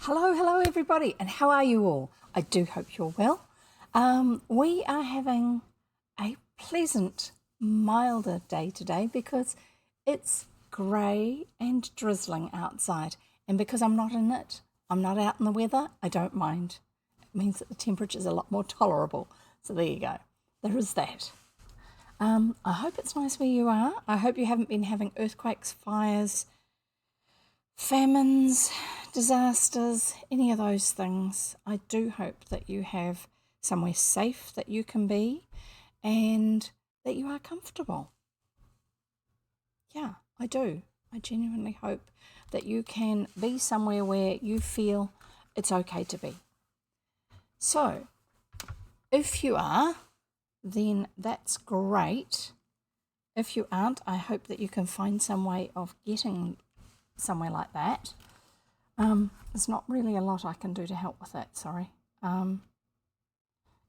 Hello everybody, and how are you all? I do hope you're well. We are having a pleasant, milder day today because it's grey and drizzling outside, and because I'm not in it, I'm not out in the weather, I don't mind. It means that the temperature is a lot more tolerable. So there you go. There is that. I hope it's nice where you are. I hope you haven't been having earthquakes, fires, famines, disasters, any of those things. I do hope that you have somewhere safe that you can be and that you are comfortable. Yeah, I do. I genuinely hope that you can be somewhere where you feel it's okay to be. So, if you are, then that's great. If you aren't, I hope that you can find some way of getting somewhere like that. There's not really a lot I can do to help with that, sorry.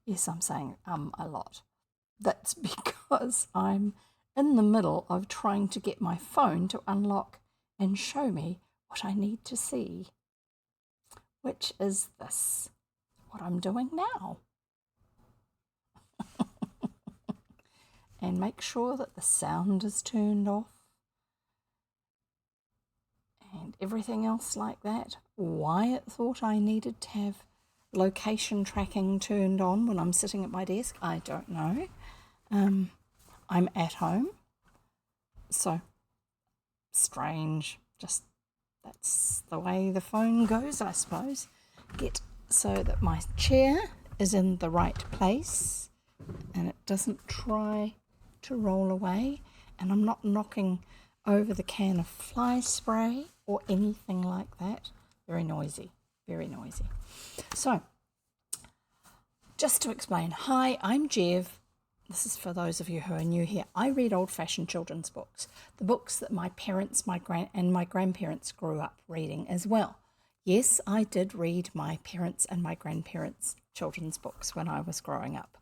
Yes, I'm saying a lot. That's because I'm in the middle of trying to get my phone to unlock and show me what I need to see, which is this, what I'm doing now. And make sure that the sound is turned off and everything else like that. Why it thought I needed to have location tracking turned on when I'm sitting at my desk, I don't know. I'm at home, so strange. Just that's the way the phone goes, I suppose. Get so that my chair is in the right place and it doesn't try to roll away, and I'm not knocking over the can of fly spray or anything like that. Very noisy, very noisy. So, just to explain, hi, I'm Jev. This is for those of you who are new here. I read old-fashioned children's books, the books that my parents, my grandparents grew up reading as well. Yes, I did read my parents' and my grandparents' children's books when I was growing up.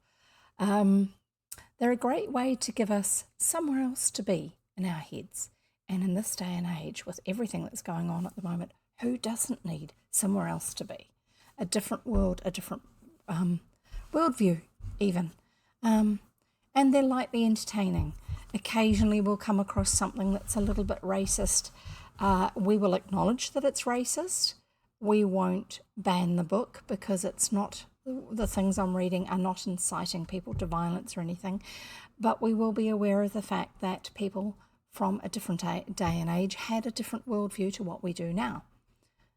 They're a great way to give us somewhere else to be in our heads. And in this day and age, with everything that's going on at the moment, who doesn't need somewhere else to be? A different world, a different worldview even. And they're lightly entertaining. Occasionally we'll come across something that's a little bit racist. We will acknowledge that it's racist. We won't ban the book because it's not, the things I'm reading are not inciting people to violence or anything. But we will be aware of the fact that people from a different day and age had a different worldview to what we do now.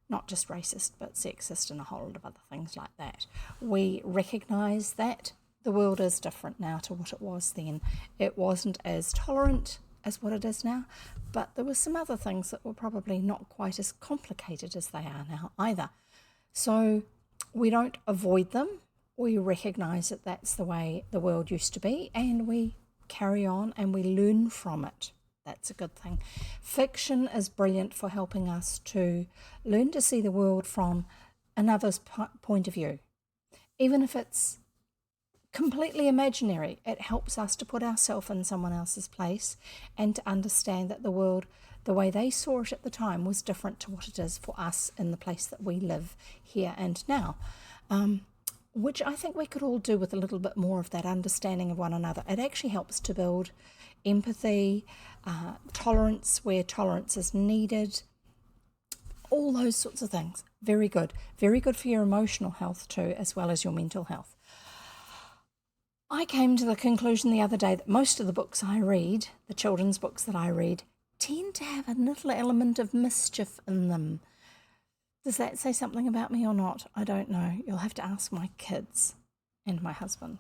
Not just racist, but sexist and a whole lot of other things like that. We recognise that the world is different now to what it was then. It wasn't as tolerant as what it is now, but there were some other things that were probably not quite as complicated as they are now either. So we don't avoid them. We recognise that that's the way the world used to be, and we carry on and we learn from it. That's a good thing. Fiction is brilliant for helping us to learn to see the world from another's point of view. Even if it's completely imaginary, it helps us to put ourselves in someone else's place and to understand that the world, the way they saw it at the time, was different to what it is for us in the place that we live here and now. Which I think we could all do with a little bit more of that understanding of one another. It actually helps to build empathy, tolerance where tolerance is needed, all those sorts of things. Very good. Very good for your emotional health too, as well as your mental health. I came to the conclusion the other day that most of the books I read, the children's books that I read, tend to have a little element of mischief in them. Does that say something about me or not? I don't know. You'll have to ask my kids and my husband.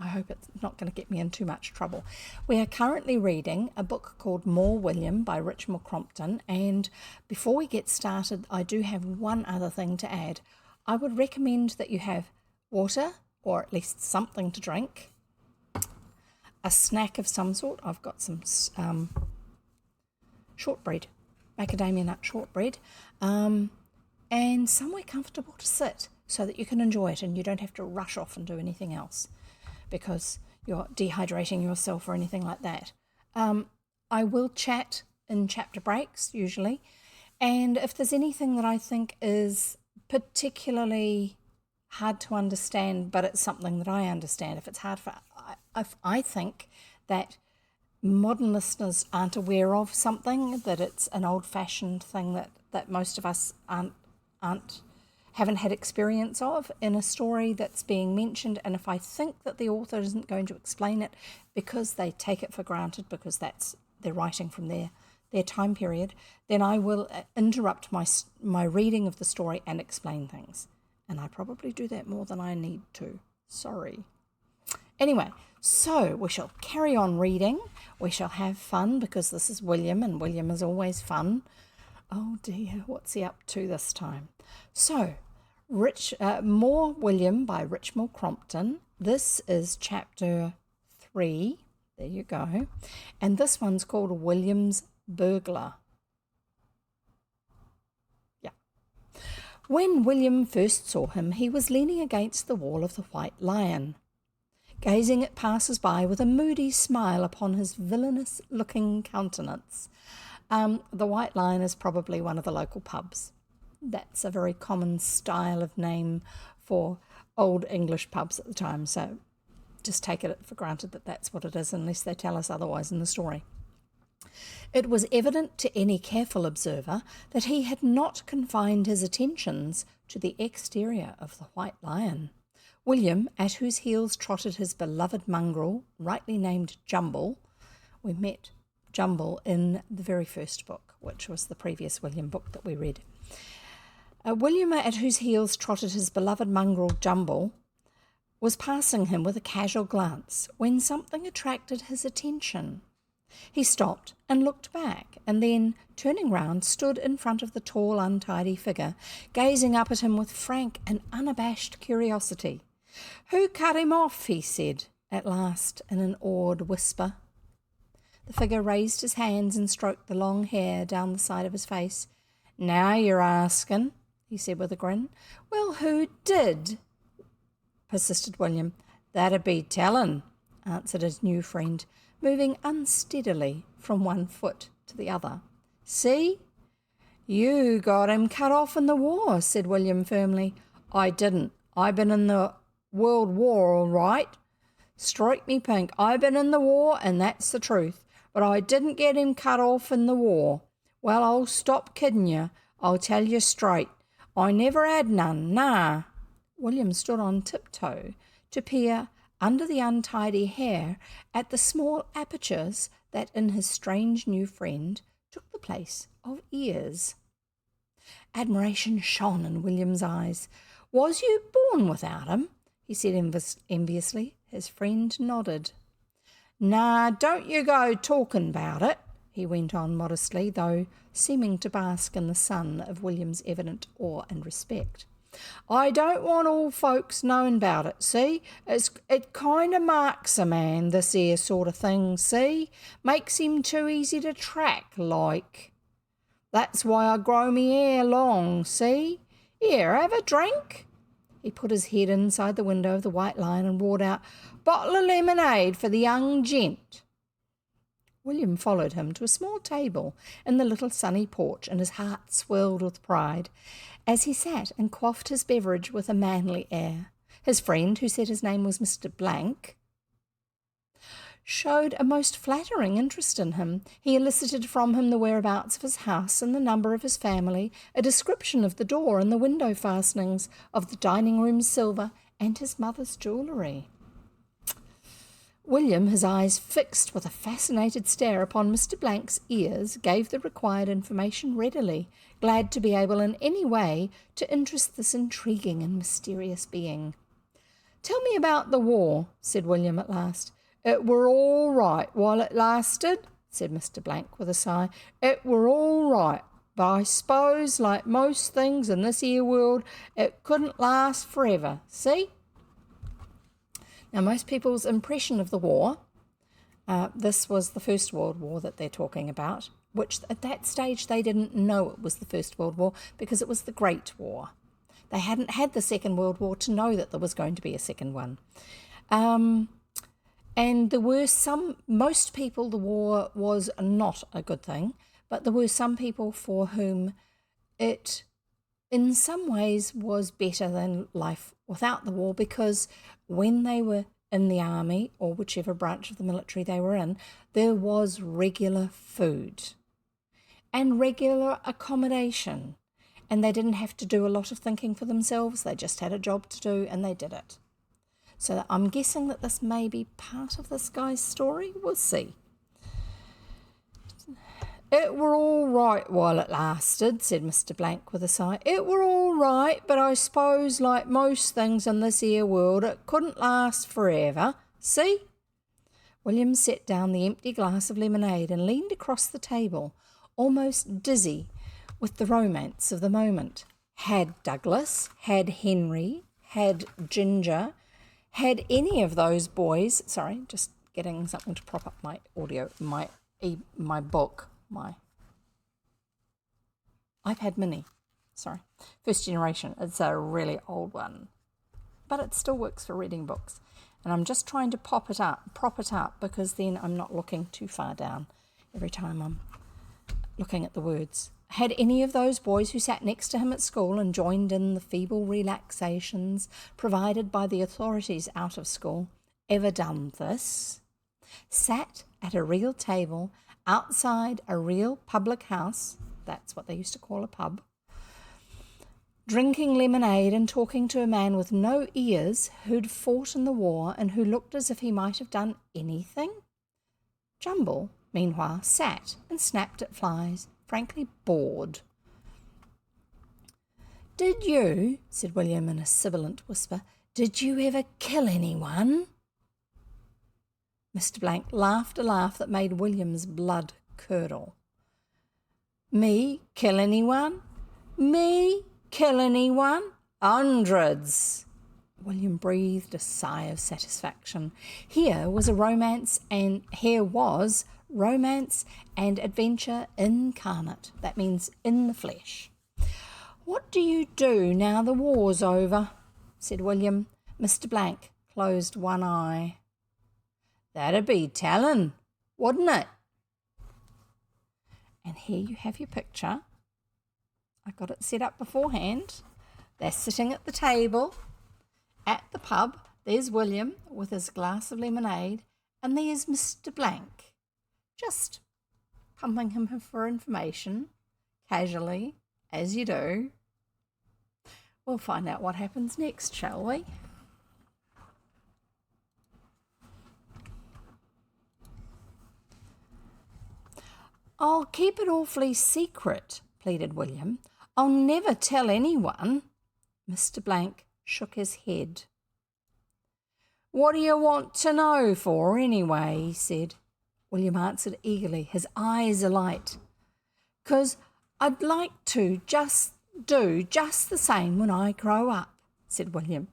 I hope it's not going to get me in too much trouble. We are currently reading a book called More William by Richmal Crompton, and before we get started, I do have one other thing to add. I would recommend that you have water, or at least something to drink, a snack of some sort. I've got some shortbread, macadamia nut shortbread, and somewhere comfortable to sit so that you can enjoy it and you don't have to rush off and do anything else because you're dehydrating yourself or anything like that. I will chat in chapter breaks usually, And if there's anything that I think is particularly hard to understand, but it's something that I understand, if it's hard for, I think that modern listeners aren't aware of something, that it's an old-fashioned thing that most of us haven't had experience of in a story that's being mentioned, and if I think that the author isn't going to explain it because they take it for granted, because they're writing from their time period, then I will interrupt my reading of the story and explain things. And I probably do that more than I need to. Sorry. Anyway, so we shall carry on reading. We shall have fun because this is William, and William is always fun. Oh dear, what's he up to this time? So, more William by Richmal Crompton. This is chapter 3. There you go. And this one's called William's Burglar. Yeah. When William first saw him, he was leaning against the wall of the White Lion, gazing at passers-by with a moody smile upon his villainous-looking countenance. The White Lion is probably one of the local pubs. That's a very common style of name for old English pubs at the time, so just take it for granted that that's what it is, unless they tell us otherwise in the story. It was evident to any careful observer that he had not confined his attentions to the exterior of the White Lion. William, at whose heels trotted his beloved mongrel, rightly named Jumble. We met Jumble in the very first book, which was the previous William book that we read. William, at whose heels trotted his beloved mongrel Jumble, was passing him with a casual glance when something attracted his attention. He stopped and looked back, and then, turning round, stood in front of the tall, untidy figure, gazing up at him with frank and unabashed curiosity. "Who cut him off?" he said, at last, in an awed whisper. The figure raised his hands and stroked the long hair down the side of his face. "Now you're asking," he said with a grin. "Well, who did?" persisted William. "That'd be tellin'," answered his new friend, moving unsteadily from one foot to the other. "See? You got him cut off in the war," said William firmly. "I didn't. I been in the World War, all right. Strike me pink. I been in the war, and that's the truth. But I didn't get him cut off in the war. Well, I'll stop kidding you. I'll tell you straight. I never had none, nah." William stood on tiptoe to peer under the untidy hair at the small apertures that in his strange new friend took the place of ears. Admiration shone in William's eyes. "Was you born without 'em?" he said enviously. His friend nodded. "Nah, don't you go talking about it," he went on modestly, though seeming to bask in the sun of William's evident awe and respect. "I don't want all folks knowing about it, see? It kind of marks a man, this here sort of thing, see? Makes him too easy to track, like. That's why I grow me hair long, see? Here, have a drink." He put his head inside the window of the White Lion and roared out, "Bottle of lemonade for the young gent." William followed him to a small table in the little sunny porch, and his heart swelled with pride as he sat and quaffed his beverage with a manly air. His friend, who said his name was Mr. Blank, showed a most flattering interest in him. He elicited from him the whereabouts of his house and the number of his family, a description of the door and the window fastenings, of the dining-room silver and his mother's jewellery. William, his eyes fixed with a fascinated stare upon Mr. Blank's ears, gave the required information readily, glad to be able in any way to interest this intriguing and mysterious being. "Tell me about the war," said William at last. "It were all right while it lasted," said Mr. Blank with a sigh. "It were all right, but I suppose, like most things in this here world, it couldn't last forever, see?" Now, most people's impression of the war, this was the First World War that they're talking about, which at that stage they didn't know it was the First World War because it was the Great War. They hadn't had the Second World War to know that there was going to be a second one. And there were most people, the war was not a good thing, but there were some people for whom it in some ways was better than life without the war, because when they were in the army or whichever branch of the military they were in, there was regular food and regular accommodation, and they didn't have to do a lot of thinking for themselves. They just had a job to do and they did it. So I'm guessing that this may be part of this guy's story. We'll see. "It were all right while it lasted," said Mr. Blank with a sigh. "It were all right, but I suppose like most things in this here world, it couldn't last forever. See?" William set down the empty glass of lemonade and leaned across the table, almost dizzy with the romance of the moment. Had Douglas, had Henry, had Ginger, had any of those boys, sorry, just getting something to prop up my audio, my book, my iPad mini, sorry, first generation. It's a really old one, but it still works for reading books. And I'm just trying to prop it up, because then I'm not looking too far down every time I'm looking at the words. Had any of those boys who sat next to him at school and joined in the feeble relaxations provided by the authorities out of school ever done this? Sat at a real table outside a real public house, that's what they used to call a pub, drinking lemonade and talking to a man with no ears who'd fought in the war and who looked as if he might have done anything? Jumble, meanwhile, sat and snapped at flies, frankly bored. "Did you," said William in a sibilant whisper, "did you ever kill anyone?" Mr. Blank laughed a laugh that made William's blood curdle. "Me kill anyone? Me kill anyone? Hundreds." William breathed a sigh of satisfaction. Here was romance and adventure incarnate. That means in the flesh. "What do you do now the war's over?" said William. Mr. Blank closed one eye. "That'd be tellin', wouldn't it?" And here you have your picture. I got it set up beforehand. They're sitting at the table at the pub. There's William with his glass of lemonade, and there's Mr. Blank, just pumping him for information, casually, as you do. We'll find out what happens next, shall we? "I'll keep it awfully secret," pleaded William. "I'll never tell anyone." Mr. Blank shook his head. "What do you want to know for, anyway?" he said. William answered eagerly, his eyes alight. "'Cause I'd like to do just the same when I grow up," said William.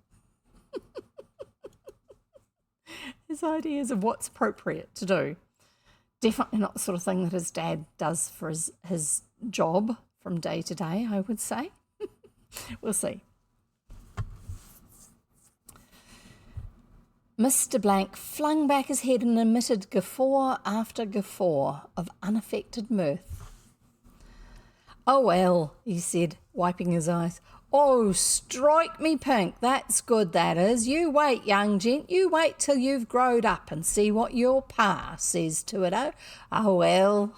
His ideas of what's appropriate to do. Definitely not the sort of thing that his dad does for his job from day to day, I would say. We'll see. Mr. Blank flung back his head and emitted guffaw after guffaw of unaffected mirth. "Oh, well," he said, wiping his eyes. "Oh, strike me pink, that's good, that is. You wait, young gent, you wait till you've growed up and see what your pa says to it, oh. Oh, well."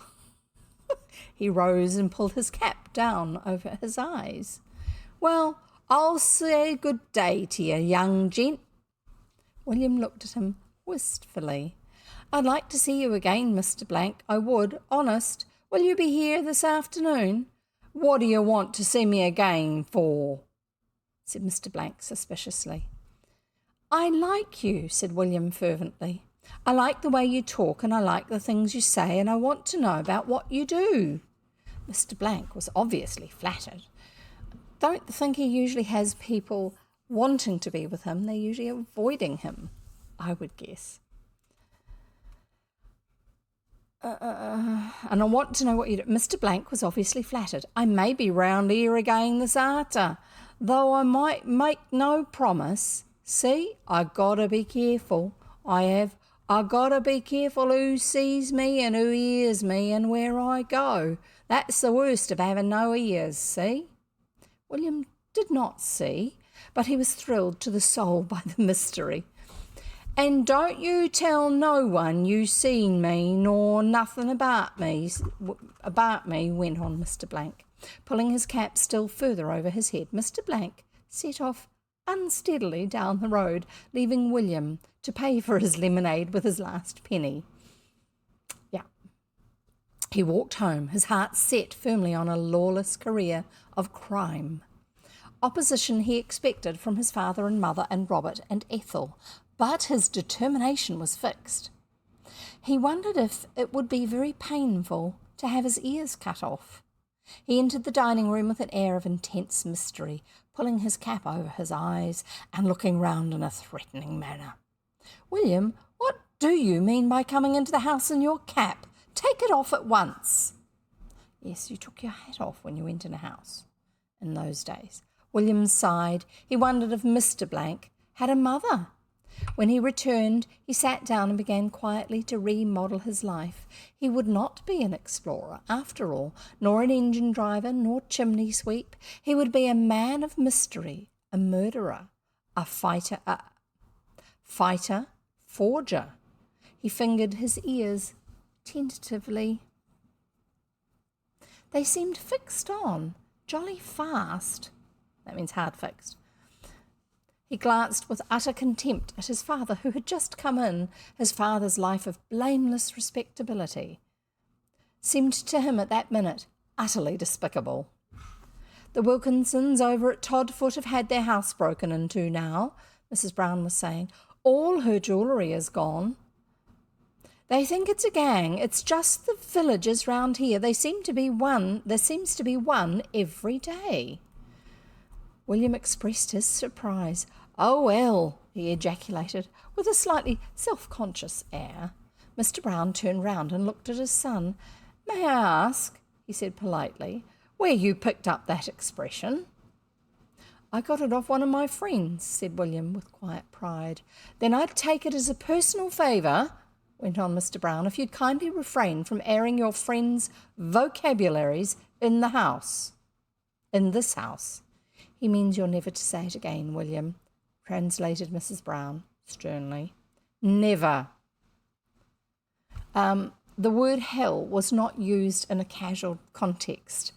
He rose and pulled his cap down over his eyes. "Well, I'll say good day to you, young gent." William looked at him wistfully. "I'd like to see you again, Mr. Blank, I would, honest. Will you be here this afternoon?" "What do you want to see me again for?" said Mr. Blank suspiciously. "I like you," said William fervently. "I like the way you talk, and I like the things you say, and I want to know about what you do." Mr. Blank was obviously flattered. Don't think he usually has people wanting to be with him. They're usually avoiding him, I would guess. "And I want to know what you do." Mr. Blank was obviously flattered. "I may be round here again this arter, though I might make no promise. See, I gotta be careful. I gotta be careful who sees me and who hears me and where I go. That's the worst of having no ears, see? William did not see, but he was thrilled to the soul by the mystery. And don't you tell no one you seen me nor nothing about me, went on Mr. Blank, pulling his cap still further over his head. Mr. Blank set off unsteadily down the road, leaving William to pay for his lemonade with his last penny. Yeah. He walked home, his heart set firmly on a lawless career of crime. Opposition he expected from his father and mother and Robert and Ethel, but his determination was fixed. He wondered if it would be very painful to have his ears cut off. He entered the dining room with an air of intense mystery, pulling his cap over his eyes and looking round in a threatening manner. "William, what do you mean by coming into the house in your cap? Take it off at once." Yes, you took your hat off when you went in a house in those days. William sighed. He wondered if Mr. Blank had a mother. When he returned, he sat down and began quietly to remodel his life. He would not be an explorer, after all, nor an engine driver, nor chimney sweep. He would be a man of mystery, a murderer, a fighter, forger. He fingered his ears tentatively. They seemed fixed on, jolly fast. That means hard fixed. He glanced with utter contempt at his father, who had just come in. His father's life of blameless respectability seemed to him at that minute utterly despicable. "The Wilkinsons over at Todfoot have had their house broken into now," Mrs. Brown was saying. "All her jewellery is gone. They think it's a gang. It's just the villagers round here. There seems to be one every day." William expressed his surprise. "Oh, well," he ejaculated, with a slightly self-conscious air. Mr. Brown turned round and looked at his son. "May I ask," he said politely, "where you picked up that expression?" "I got it off one of my friends," said William with quiet pride. "Then I'd take it as a personal favour," went on Mr. Brown, "if you'd kindly refrain from airing your friends' vocabularies in this house." "He means you're never to say it again, William," translated Mrs. Brown sternly. "Never." The word hell was not used in a casual context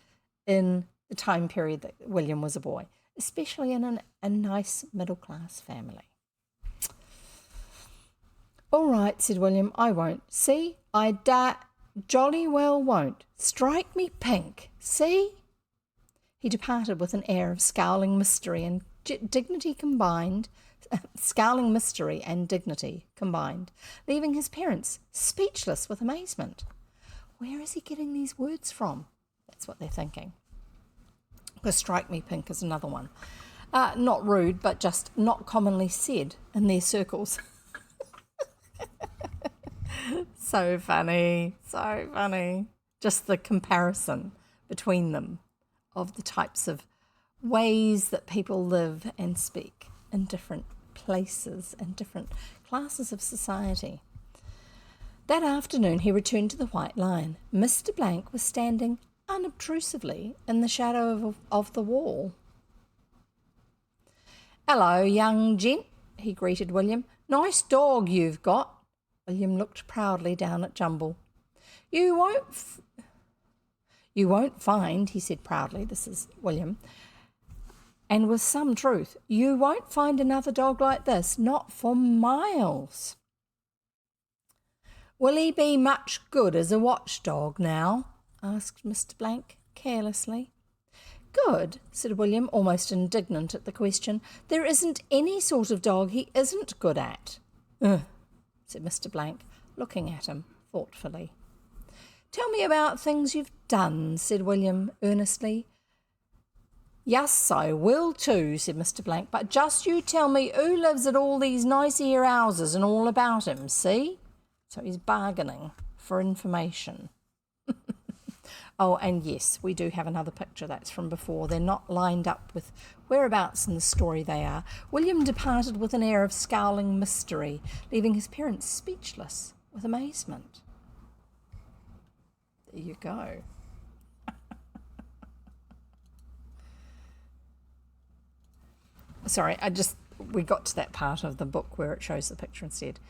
in the time period that William was a boy, especially in a nice middle-class family. "All right," said William, "I won't. See, I jolly well won't. Strike me pink, see?" He departed with an air of scowling mystery and dignity combined, leaving his parents speechless with amazement. Where is he getting these words from? That's what they're thinking. Because strike me pink is another one. Not rude, but just not commonly said in their circles. So funny, so funny. Just the comparison between them of the types of ways that people live and speak in different places and different classes of society. That afternoon he returned to the White Lion. Mr. Blank was standing unobtrusively in the shadow of the wall. "Hello, young gent," he greeted William. "Nice dog you've got." William looked proudly down at Jumble. You won't find," he said proudly, this is William, and with some truth, "you won't find another dog like this, not for miles." "Will he be much good as a watchdog now?" asked Mr. Blank carelessly. "Good," said William, almost indignant at the question. "There isn't any sort of dog he isn't good at." "Ugh," said Mr. Blank, looking at him thoughtfully. "Tell me about things you've done," said William earnestly. "Yes, I will too," said Mr. Blank, "but just you tell me who lives at all these nice here houses and all about him, see?" So he's bargaining for information. Oh, and yes, we do have another picture that's from before. They're not lined up with whereabouts in the story they are. William departed with an air of scowling mystery, leaving his parents speechless with amazement. There you go. sorry, we got to that part of the book where it shows the picture instead.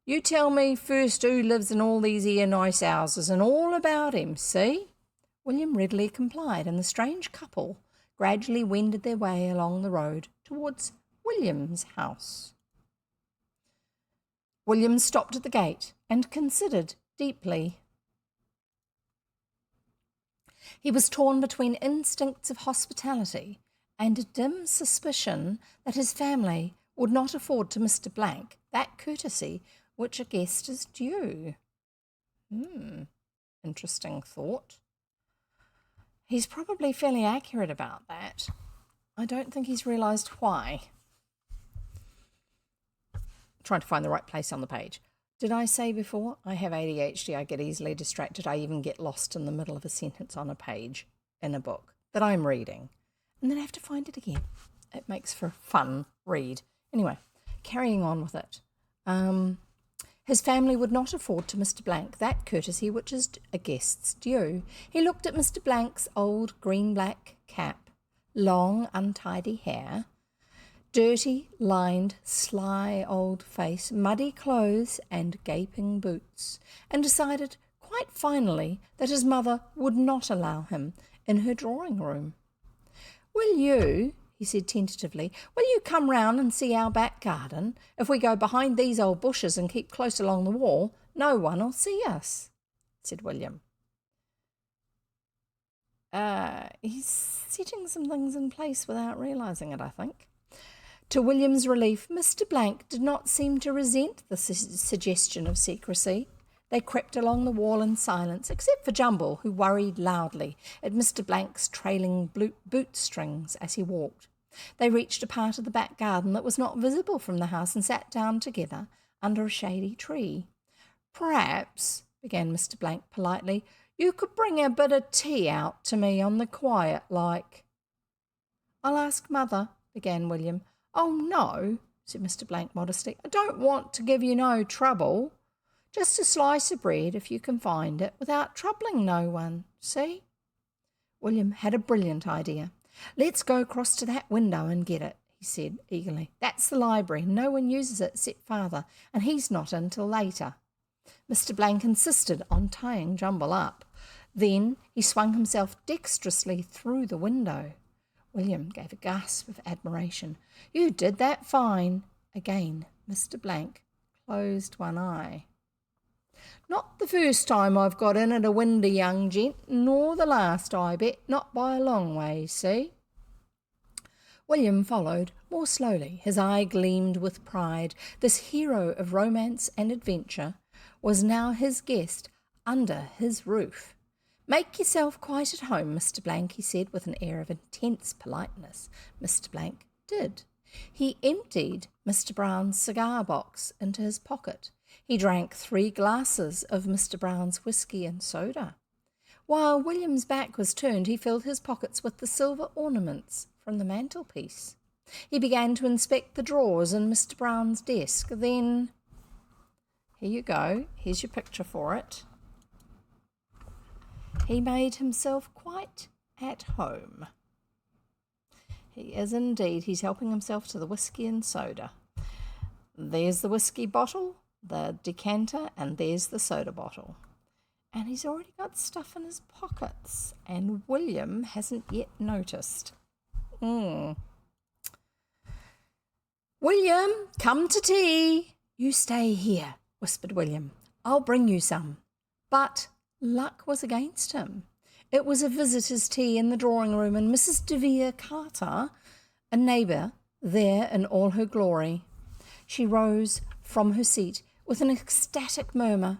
You tell me first who lives in all these here nice houses and all about him, see? William readily complied, and the strange couple gradually wended their way along the road towards William's house. William stopped at the gate and considered deeply. He was torn between instincts of hospitality and a dim suspicion that his family would not afford to Mr. Blank that courtesy which a guest is due. Interesting thought. He's probably fairly accurate about that. I don't think he's realised why. Trying to find the right place on the page. Did I say before? I have ADHD. I get easily distracted. I even get lost in the middle of a sentence on a page in a book that I'm reading. And then I have to find it again. It makes for a fun read. Anyway, carrying on with it. His family would not afford to Mr. Blank that courtesy which is a guest's due. He looked at Mr. Blank's old green-black cap, long, untidy hair, dirty, lined, sly old face, muddy clothes and gaping boots, and decided quite finally that his mother would not allow him in her drawing room. "Will you," he said tentatively, "will you come round and see our back garden? If we go behind these old bushes and keep close along the wall, no one'll see us," said William. He's setting some things in place without realising it, I think. To William's relief, Mr. Blank did not seem to resent the suggestion of secrecy. They crept along the wall in silence, except for Jumble, who worried loudly at Mr. Blank's trailing boot strings as he walked. They reached a part of the back garden that was not visible from the house and sat down together under a shady tree. "Perhaps," began Mr. Blank politely, "you could bring a bit of tea out to me on the quiet, like." "I'll ask Mother," began William. "Oh, no," said Mr. Blank modestly. "I don't want to give you no trouble. Just a slice of bread, if you can find it, without troubling no one, see?" William had a brilliant idea. "Let's go across to that window and get it," he said eagerly. "That's the library, and no one uses it except Father, and he's not in till later." Mr. Blank insisted on tying Jumble up. Then he swung himself dexterously through the window. William gave a gasp of admiration. "You did that fine." Again, Mr. Blank closed one eye. "Not the first time I've got in at a windy young gent, nor the last, I bet, not by a long way, see?" William followed more slowly. His eye gleamed with pride. This hero of romance and adventure was now his guest under his roof. "Make yourself quite at home, Mr. Blank," he said with an air of intense politeness. Mr. Blank did. He emptied Mr. Brown's cigar box into his pocket. He drank 3 glasses of Mr. Brown's whisky and soda. While William's back was turned, he filled his pockets with the silver ornaments from the mantelpiece. He began to inspect the drawers in Mr. Brown's desk. Then, here you go, here's your picture for it. He made himself quite at home. He is indeed. He's helping himself to the whisky and soda. There's the whisky bottle, the decanter, and there's the soda bottle. And he's already got stuff in his pockets, and William hasn't yet noticed. William, come to tea. "You stay here," whispered William. "I'll bring you some." But luck was against him. It was a visitor's tea in the drawing room, and Mrs. de Vere Carter, a neighbour, there in all her glory. She rose from her seat with an ecstatic murmur.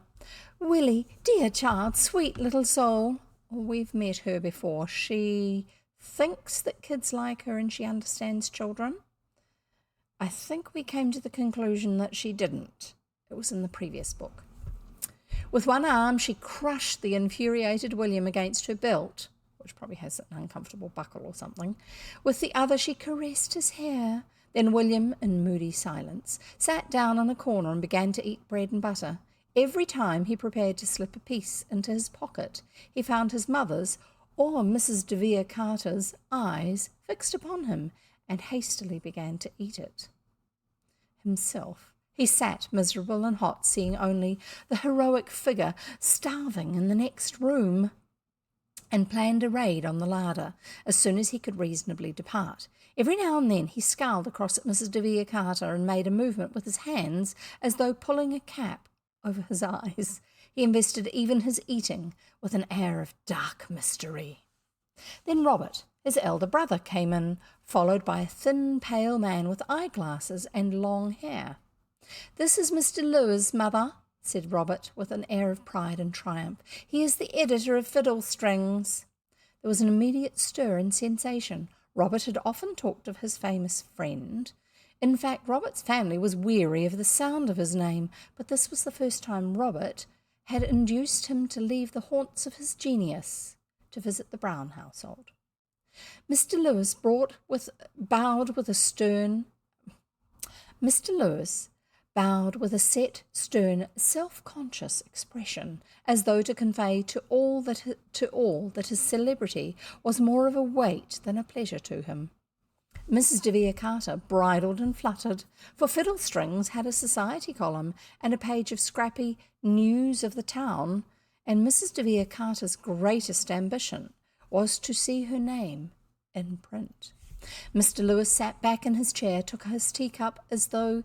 "Willie, dear child, sweet little soul." We've met her before. She thinks that kids like her and she understands children. I think we came to the conclusion that she didn't. It was in the previous book. With one arm, she crushed the infuriated William against her belt, which probably has an uncomfortable buckle or something. With the other, she caressed his hair. Then William, in moody silence, sat down in a corner and began to eat bread and butter. Every time he prepared to slip a piece into his pocket, he found his mother's or Mrs. de Vere Carter's eyes fixed upon him, and hastily began to eat it. Himself, he sat miserable and hot, seeing only the heroic figure starving in the next room, and planned a raid on the larder as soon as he could reasonably depart. Every now and then he scowled across at Mrs. de Vere Carter and made a movement with his hands as though pulling a cap over his eyes. He invested even his eating with an air of dark mystery. Then Robert, his elder brother, came in, followed by a thin, pale man with eyeglasses and long hair. "This is Mr. Lewis, mother," said Robert with an air of pride and triumph. "He is the editor of Fiddle Strings." There was an immediate stir and sensation. Robert had often talked of his famous friend. In fact, Robert's family was weary of the sound of his name, but this was the first time Robert had induced him to leave the haunts of his genius to visit the Brown household. Mr. Lewis bowed with a set, stern, self-conscious expression, as though to convey to all that his celebrity was more of a weight than a pleasure to him. Mrs. de Vere Carter bridled and fluttered, for Fiddle Strings had a society column and a page of scrappy news of the town, and Mrs. de Vere Carter's greatest ambition was to see her name in print. Mr. Lewis sat back in his chair, took his teacup as though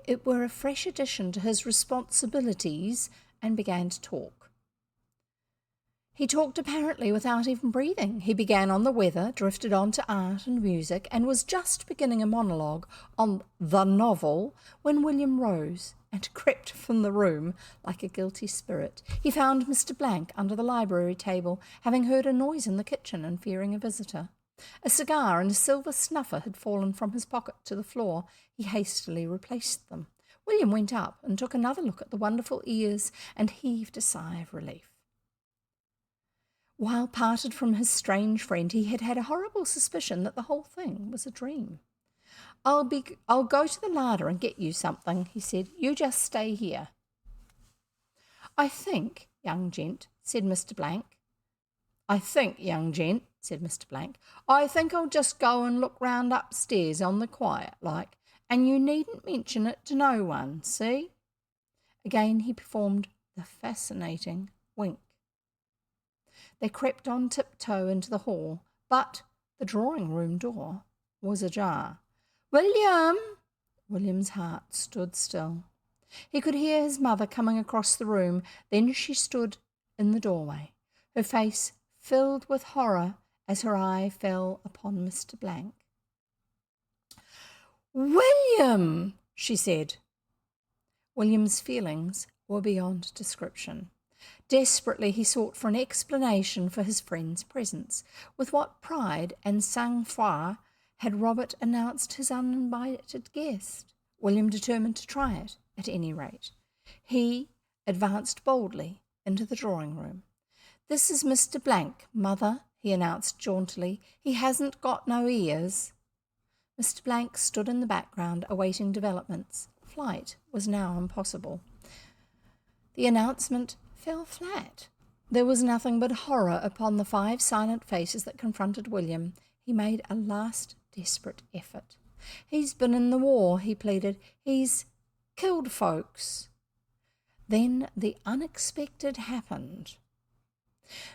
it were a fresh addition to his responsibilities, and began to talk. He talked apparently without even breathing. He began on the weather, drifted on to art and music, and was just beginning a monologue on the novel when William rose and crept from the room like a guilty spirit. He found Mr. Blank under the library table, having heard a noise in the kitchen and fearing a visitor. A cigar and a silver snuffer had fallen from his pocket to the floor. He hastily replaced them. William went up and took another look at the wonderful ears and heaved a sigh of relief. While parted from his strange friend, he had had a horrible suspicion that the whole thing was a dream. I'll go to the larder and get you something," he said. "You just stay here." I think, young gent," said Mr. Blank, "I think I'll just go and look round upstairs on the quiet like, and you needn't mention it to no one, see?" Again he performed the fascinating wink. They crept on tiptoe into the hall, but the drawing-room door was ajar. "William!" William's heart stood still. He could hear his mother coming across the room. Then she stood in the doorway, her face filled with horror as her eye fell upon Mr. Blank. "William!" she said. William's feelings were beyond description. Desperately he sought for an explanation for his friend's presence. With what pride and sang-froid had Robert announced his uninvited guest? William determined to try it, at any rate. He advanced boldly into the drawing-room. "This is Mr. Blank, mother," he announced jauntily. "He hasn't got no ears." Mr. Blank stood in the background, awaiting developments. Flight was now impossible. The announcement fell flat. There was nothing but horror upon the 5 silent faces that confronted William. He made a last desperate effort. "He's been in the war," he pleaded. "He's killed folks." Then the unexpected happened.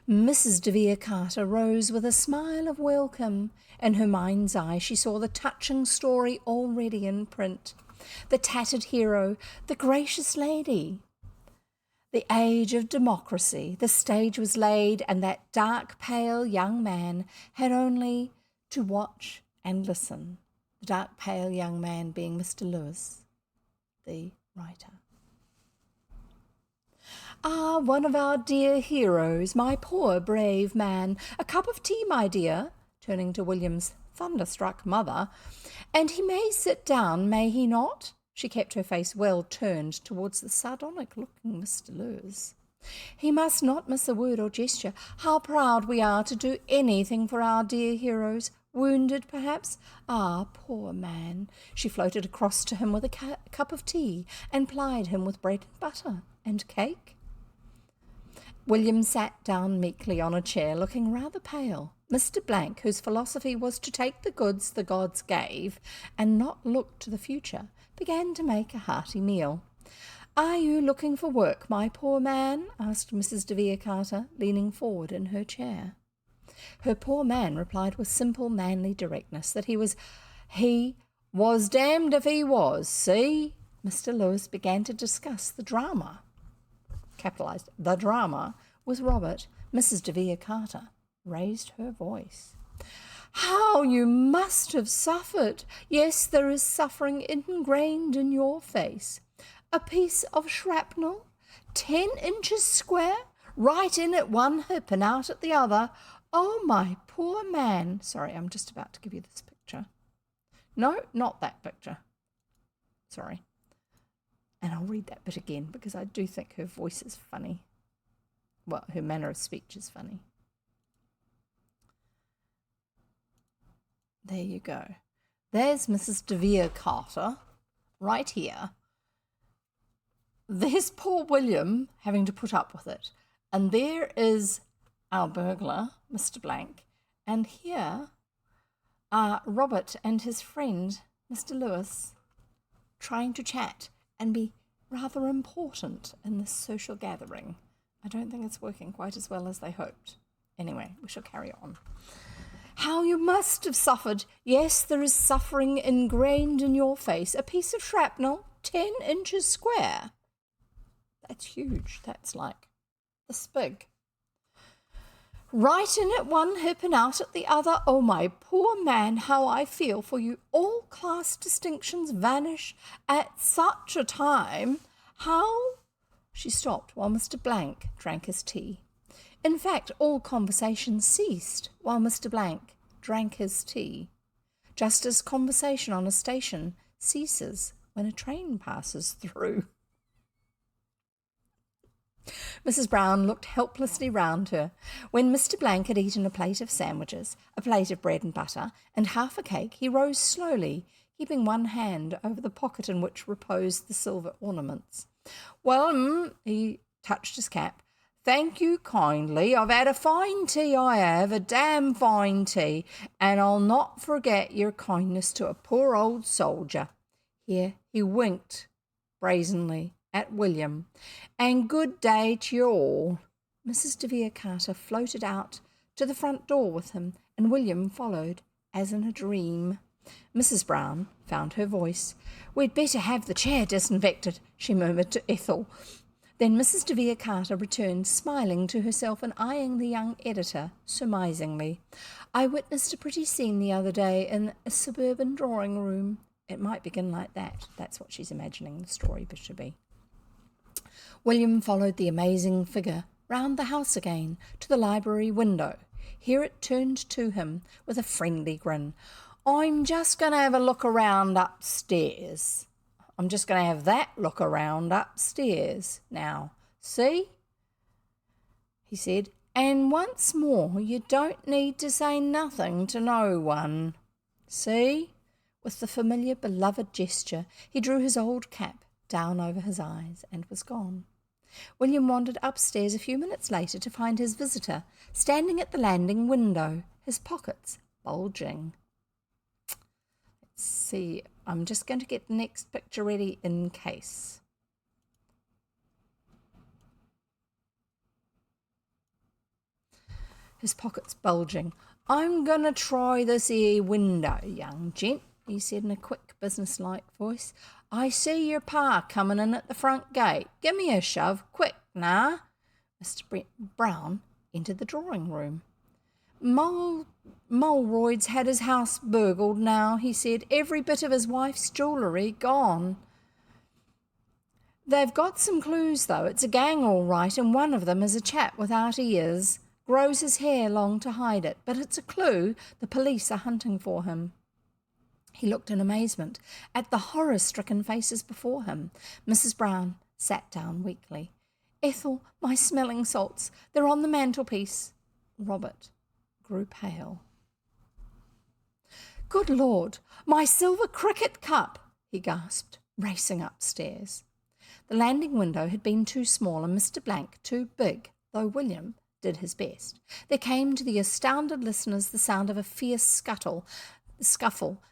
Mrs. de Vere Carter rose with a smile of welcome. In her mind's eye she saw the touching story already in print. The tattered hero, the gracious lady. The age of democracy, the stage was laid, and that dark, pale young man had only to watch and listen. The dark, pale young man being Mr. Lewis, the writer. "Ah, one of our dear heroes, my poor brave man. A cup of tea, my dear," turning to William's thunderstruck mother. "And he may sit down, may he not?" She kept her face well turned towards the sardonic-looking Mr. Lewis. "He must not miss a word or gesture. How proud we are to do anything for our dear heroes. Wounded, perhaps? Ah, poor man." She floated across to him with a cup of tea and plied him with bread and butter and cake. William sat down meekly on a chair, looking rather pale. Mr. Blank, whose philosophy was to take the goods the gods gave and not look to the future, began to make a hearty meal. "Are you looking for work, my poor man?" asked Mrs. de Vere Carter, leaning forward in her chair. Her poor man replied with simple manly directness that he was damned if he was, see? Mr. Lewis began to discuss the drama, capitalized, the drama, with Robert. Mrs. de Vere Carter raised her voice. "How you must have suffered! Yes, there is suffering ingrained in your face. A piece of shrapnel, 10 inches square, right in at one hip and out at the other. Oh, my poor man." Sorry, I'm just about to give you this picture. No, not that picture. Sorry. And I'll read that bit again because I do think her voice is funny. Well, her manner of speech is funny. There you go. There's Mrs. de Vere Carter right here. There's poor William having to put up with it. And there is our burglar, Mr. Blank. And here are Robert and his friend, Mr. Lewis, trying to chat and be rather important in this social gathering. I don't think it's working quite as well as they hoped. Anyway, we shall carry on. "How you must have suffered! Yes, there is suffering ingrained in your face. A piece of shrapnel, 10 inches square." That's huge. That's like this big. "Right in at one hip and out at the other. Oh, my poor man, how I feel for you. All class distinctions vanish at such a time. How—" She stopped while Mr. Blank drank his tea. In fact, all conversation ceased while Mr. Blank drank his tea, just as conversation on a station ceases when a train passes through. Mrs. Brown looked helplessly round her. When Mr. Blank had eaten a plate of sandwiches, a plate of bread and butter, and half a cake, he rose slowly, keeping one hand over the pocket in which reposed the silver ornaments. "Well, he touched his cap. "Thank you kindly. I've had a fine tea, I have, a damn fine tea, and I'll not forget your kindness to a poor old soldier." Here he winked brazenly at William. "And good day to you all." Mrs. de Vere Carter floated out to the front door with him, and William followed, as in a dream. Mrs. Brown found her voice. "We'd better have the chair disinfected," she murmured to Ethel. Then Mrs. de Vere Carter returned, smiling to herself and eyeing the young editor surmisingly. "I witnessed a pretty scene the other day in a suburban drawing room." It might begin like that. That's what she's imagining the story should be. William followed the amazing figure round the house again to the library window. Here it turned to him with a friendly grin. "I'm just going to have a look around upstairs. I'm just going to have that look around upstairs now. See?" he said. "And once more, you don't need to say nothing to no one. See?" With the familiar, beloved gesture, he drew his old cap down over his eyes and was gone. William wandered upstairs a few minutes later to find his visitor standing at the landing window, his pockets bulging. Let's see, I'm just going to get the next picture ready in case. His pockets bulging. "I'm going to try this here window, young gent," he said in a quick, businesslike voice. "I see your pa coming in at the front gate. Give me a shove, quick, nah." Mr. Brown entered the drawing room. Mulroyd's had his house burgled now," he said. "Every bit of his wife's jewellery gone. They've got some clues, though. It's a gang all right, and one of them is a chap without ears. Grows his hair long to hide it, but it's a clue. The police are hunting for him." He looked in amazement at the horror-stricken faces before him. Mrs. Brown sat down weakly. "Ethel, my smelling salts, they're on the mantelpiece." Robert grew pale. "Good Lord, my silver cricket cup!" he gasped, racing upstairs. The landing window had been too small and Mr. Blank too big. though William did his best. There came to the astounded listeners the sound of a fierce scuffle.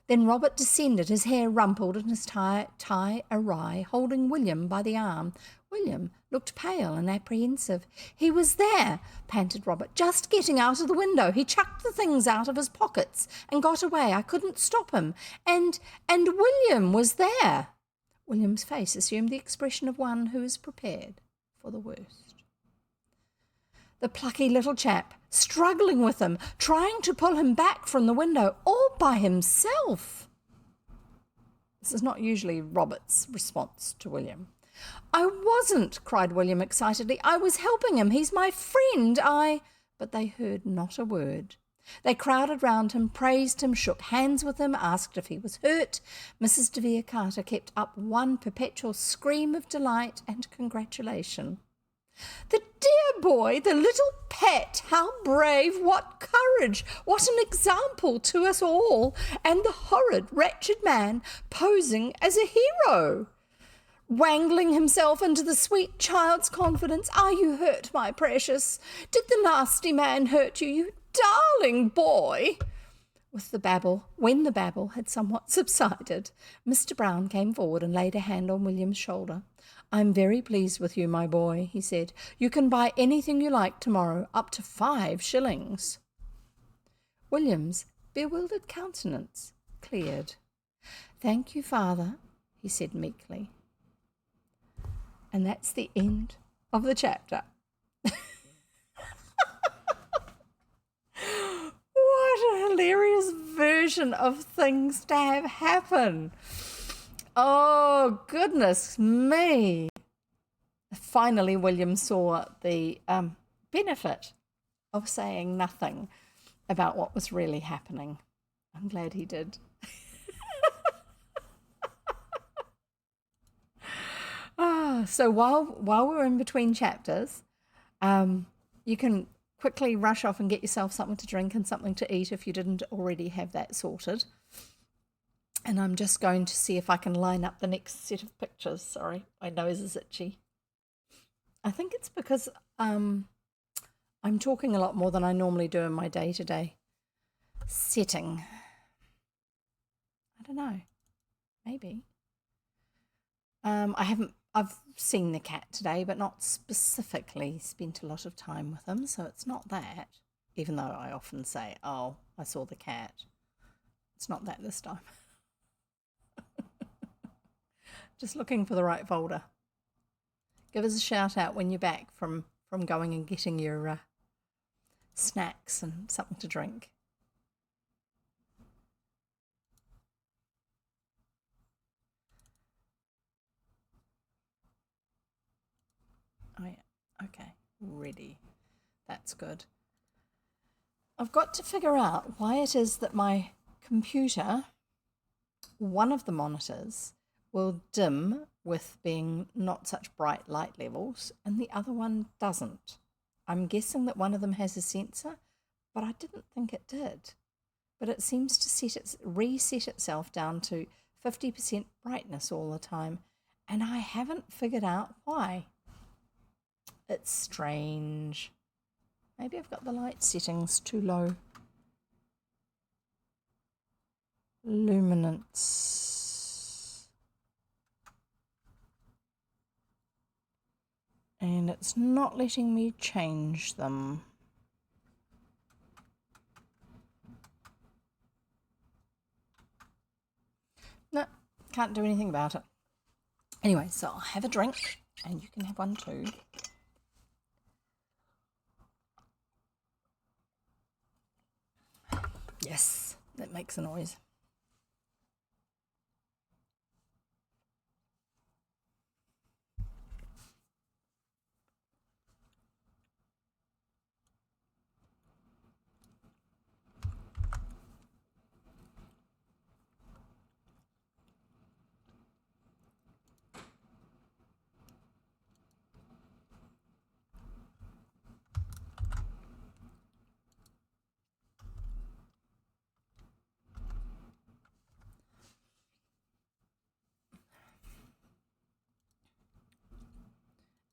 Then Robert descended, his hair rumpled and his tie awry, holding William by the arm. William looked pale and apprehensive. "He was there," panted Robert, "just getting out of the window. He chucked the things out of his pockets and got away. I couldn't stop him. And William was there." William's face assumed the expression of one who is prepared for the worst. The plucky little chap, struggling with him, trying to pull him back from the window, all by himself. This is not usually Robert's response to William. "I wasn't," cried William excitedly. "I was helping him. He's my friend. But they heard not a word. They crowded round him, praised him, shook hands with him, asked if he was hurt. Mrs. de Vere Carter kept up one perpetual scream of delight and congratulation. "The dear boy, the little pet, how brave, what courage, what an example to us all, and the horrid, wretched man posing as a hero, wangling himself into the sweet child's confidence. Are you hurt, my precious? Did the nasty man hurt you, you darling boy?" When the babble had somewhat subsided, Mr. Brown came forward and laid a hand on William's shoulder. "I'm very pleased with you, my boy," he said. "You can buy anything you like tomorrow, up to 5 shillings. William's bewildered countenance cleared. "Thank you, father," he said meekly. And that's the end of the chapter. What a hilarious version of things to have happen. Oh, goodness me. Finally, William saw the benefit of saying nothing about what was really happening. I'm glad he did. So while we're in between chapters, you can quickly rush off and get yourself something to drink and something to eat if you didn't already have that sorted. And I'm just going to see if I can line up the next set of pictures. Sorry, my nose is itchy. I think it's because I'm talking a lot more than I normally do in my day-to-day setting. I don't know. Maybe. I've seen the cat today, but not specifically spent a lot of time with him, so it's not that, even though I often say, "Oh, I saw the cat." It's not that this time. Just looking for the right folder. Give us a shout out when you're back from going and getting your snacks and something to drink. Oh yeah, okay, ready. That's good. I've got to figure out why it is that my computer, one of the monitors, will dim with being not such bright light levels and the other one doesn't. I'm guessing that one of them has a sensor, but I didn't think it did. But it seems to reset itself down to 50% brightness all the time, and I haven't figured out why. It's strange. Maybe I've got the light settings too low. Luminance. And it's not letting me change them. No, can't do anything about it. Anyway, so I'll have a drink, and you can have one too. Yes, that makes a noise.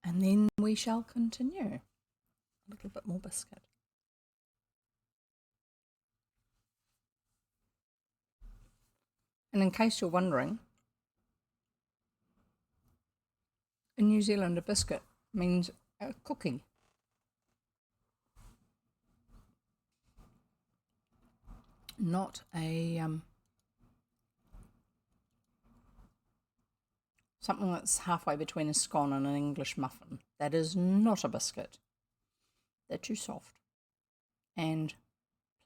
And then we shall continue. little bit more biscuit. And in case you're wondering, in New Zealand, a biscuit means a cookie. Not a something that's halfway between a scone and an English muffin. That is not a biscuit. They're too soft and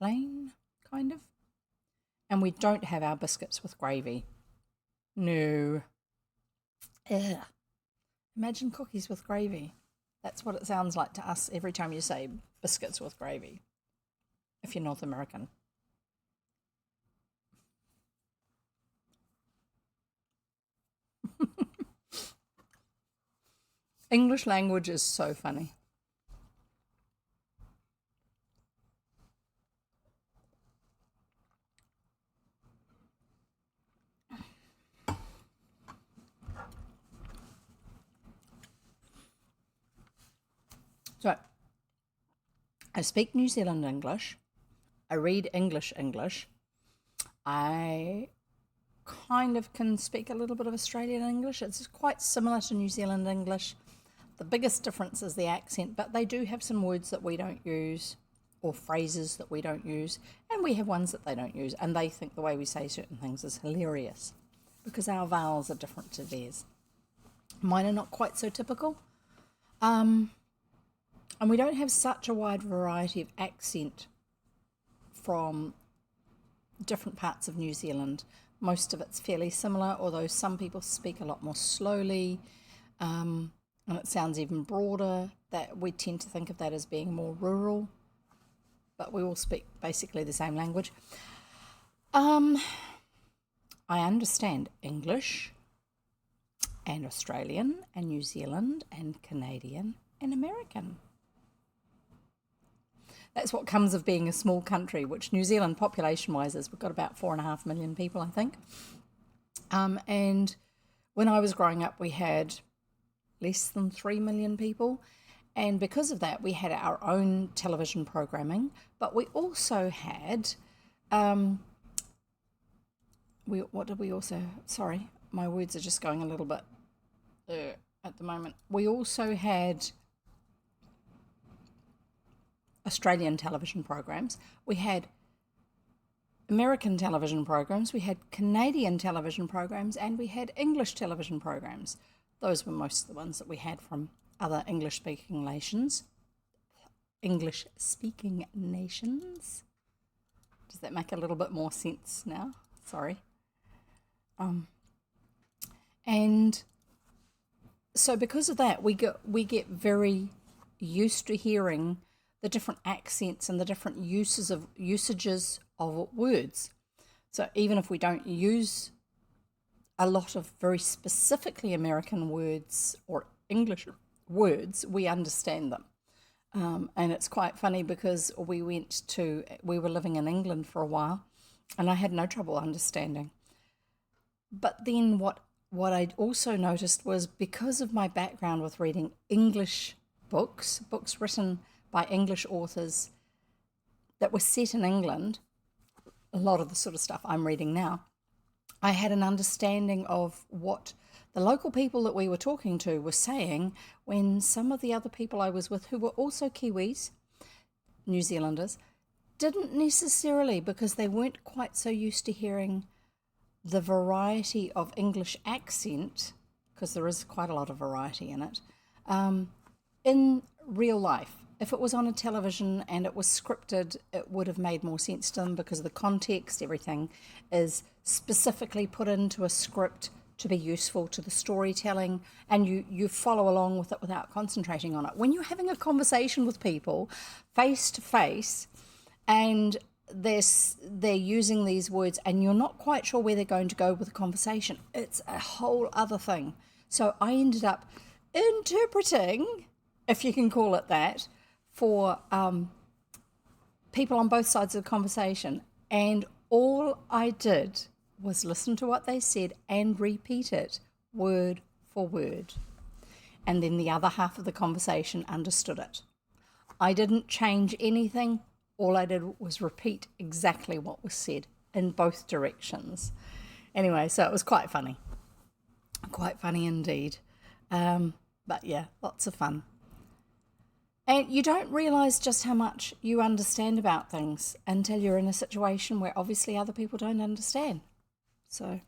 plain, kind of. And we don't have our biscuits with gravy. No. Ugh. Imagine cookies with gravy. That's what it sounds like to us every time you say biscuits with gravy, if you're North American. English language is so funny. So, I speak New Zealand English. I read English. I kind of can speak a little bit of Australian English. It's quite similar to New Zealand English. The biggest difference is the accent, but they do have some words that we don't use or phrases that we don't use, and we have ones that they don't use, and they think the way we say certain things is hilarious because our vowels are different to theirs. Mine are not quite so typical. And we don't have such a wide variety of accent from different parts of New Zealand. Most of it's fairly similar, although some people speak a lot more slowly, and it sounds even broader. That we tend to think of that as being more rural, but we all speak basically the same language. I understand English and Australian and New Zealand and Canadian and American. That's what comes of being a small country, which New Zealand population-wise is. We've got about 4.5 million people, I think. And when I was growing up, we had less than 3 million people. And because of that, we had our own television programming, but we also had, what did we also, sorry, my words are just going a little bit at the moment. We also had Australian television programs, we had American television programs, we had Canadian television programs, and we had English television programs. Those were most of the ones that we had from other English-speaking nations. English-speaking nations. Does that make a little bit more sense now? Sorry. And so because of that, we get very used to hearing the different accents and the different usages of words. So even if we don't use a lot of very specifically American words or English words, we understand them. And it's quite funny because we were living in England for a while and I had no trouble understanding. But then what I also noticed was because of my background with reading English books written by English authors that were set in England, a lot of the sort of stuff I'm reading now, I had an understanding of what the local people that we were talking to were saying when some of the other people I was with, who were also Kiwis, New Zealanders, didn't necessarily, because they weren't quite so used to hearing the variety of English accent, because there is quite a lot of variety in it, in real life. If it was on a television and it was scripted, it would have made more sense to them because of the context. Everything is specifically put into a script to be useful to the storytelling, and you follow along with it without concentrating on it. When you're having a conversation with people face to face and they're using these words and you're not quite sure where they're going to go with the conversation, it's a whole other thing. So I ended up interpreting, if you can call it that, for people on both sides of the conversation, and all I did was listen to what they said and repeat it word for word, and then the other half of the conversation understood it. I didn't change anything. All I did was repeat exactly what was said in both directions. Anyway, so it was quite funny. Quite funny indeed. But yeah, lots of fun. And you don't realise just how much you understand about things until you're in a situation where obviously other people don't understand. So,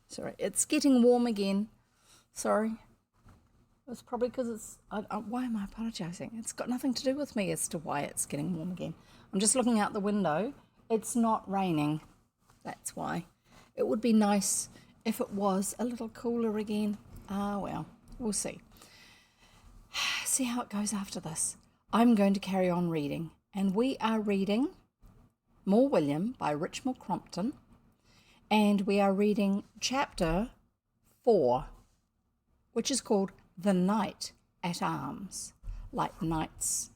sorry, it's getting warm again. Sorry. It's probably because it's... why am I apologising? It's got nothing to do with me as to why it's getting warm again. I'm just looking out the window. It's not raining. That's why. It would be nice if it was a little cooler again. Well, we'll see. See how it goes after this. I'm going to carry on reading. And we are reading More William by Richmal Crompton. And we are reading chapter 4, which is called The Knight at Arms. Like knights,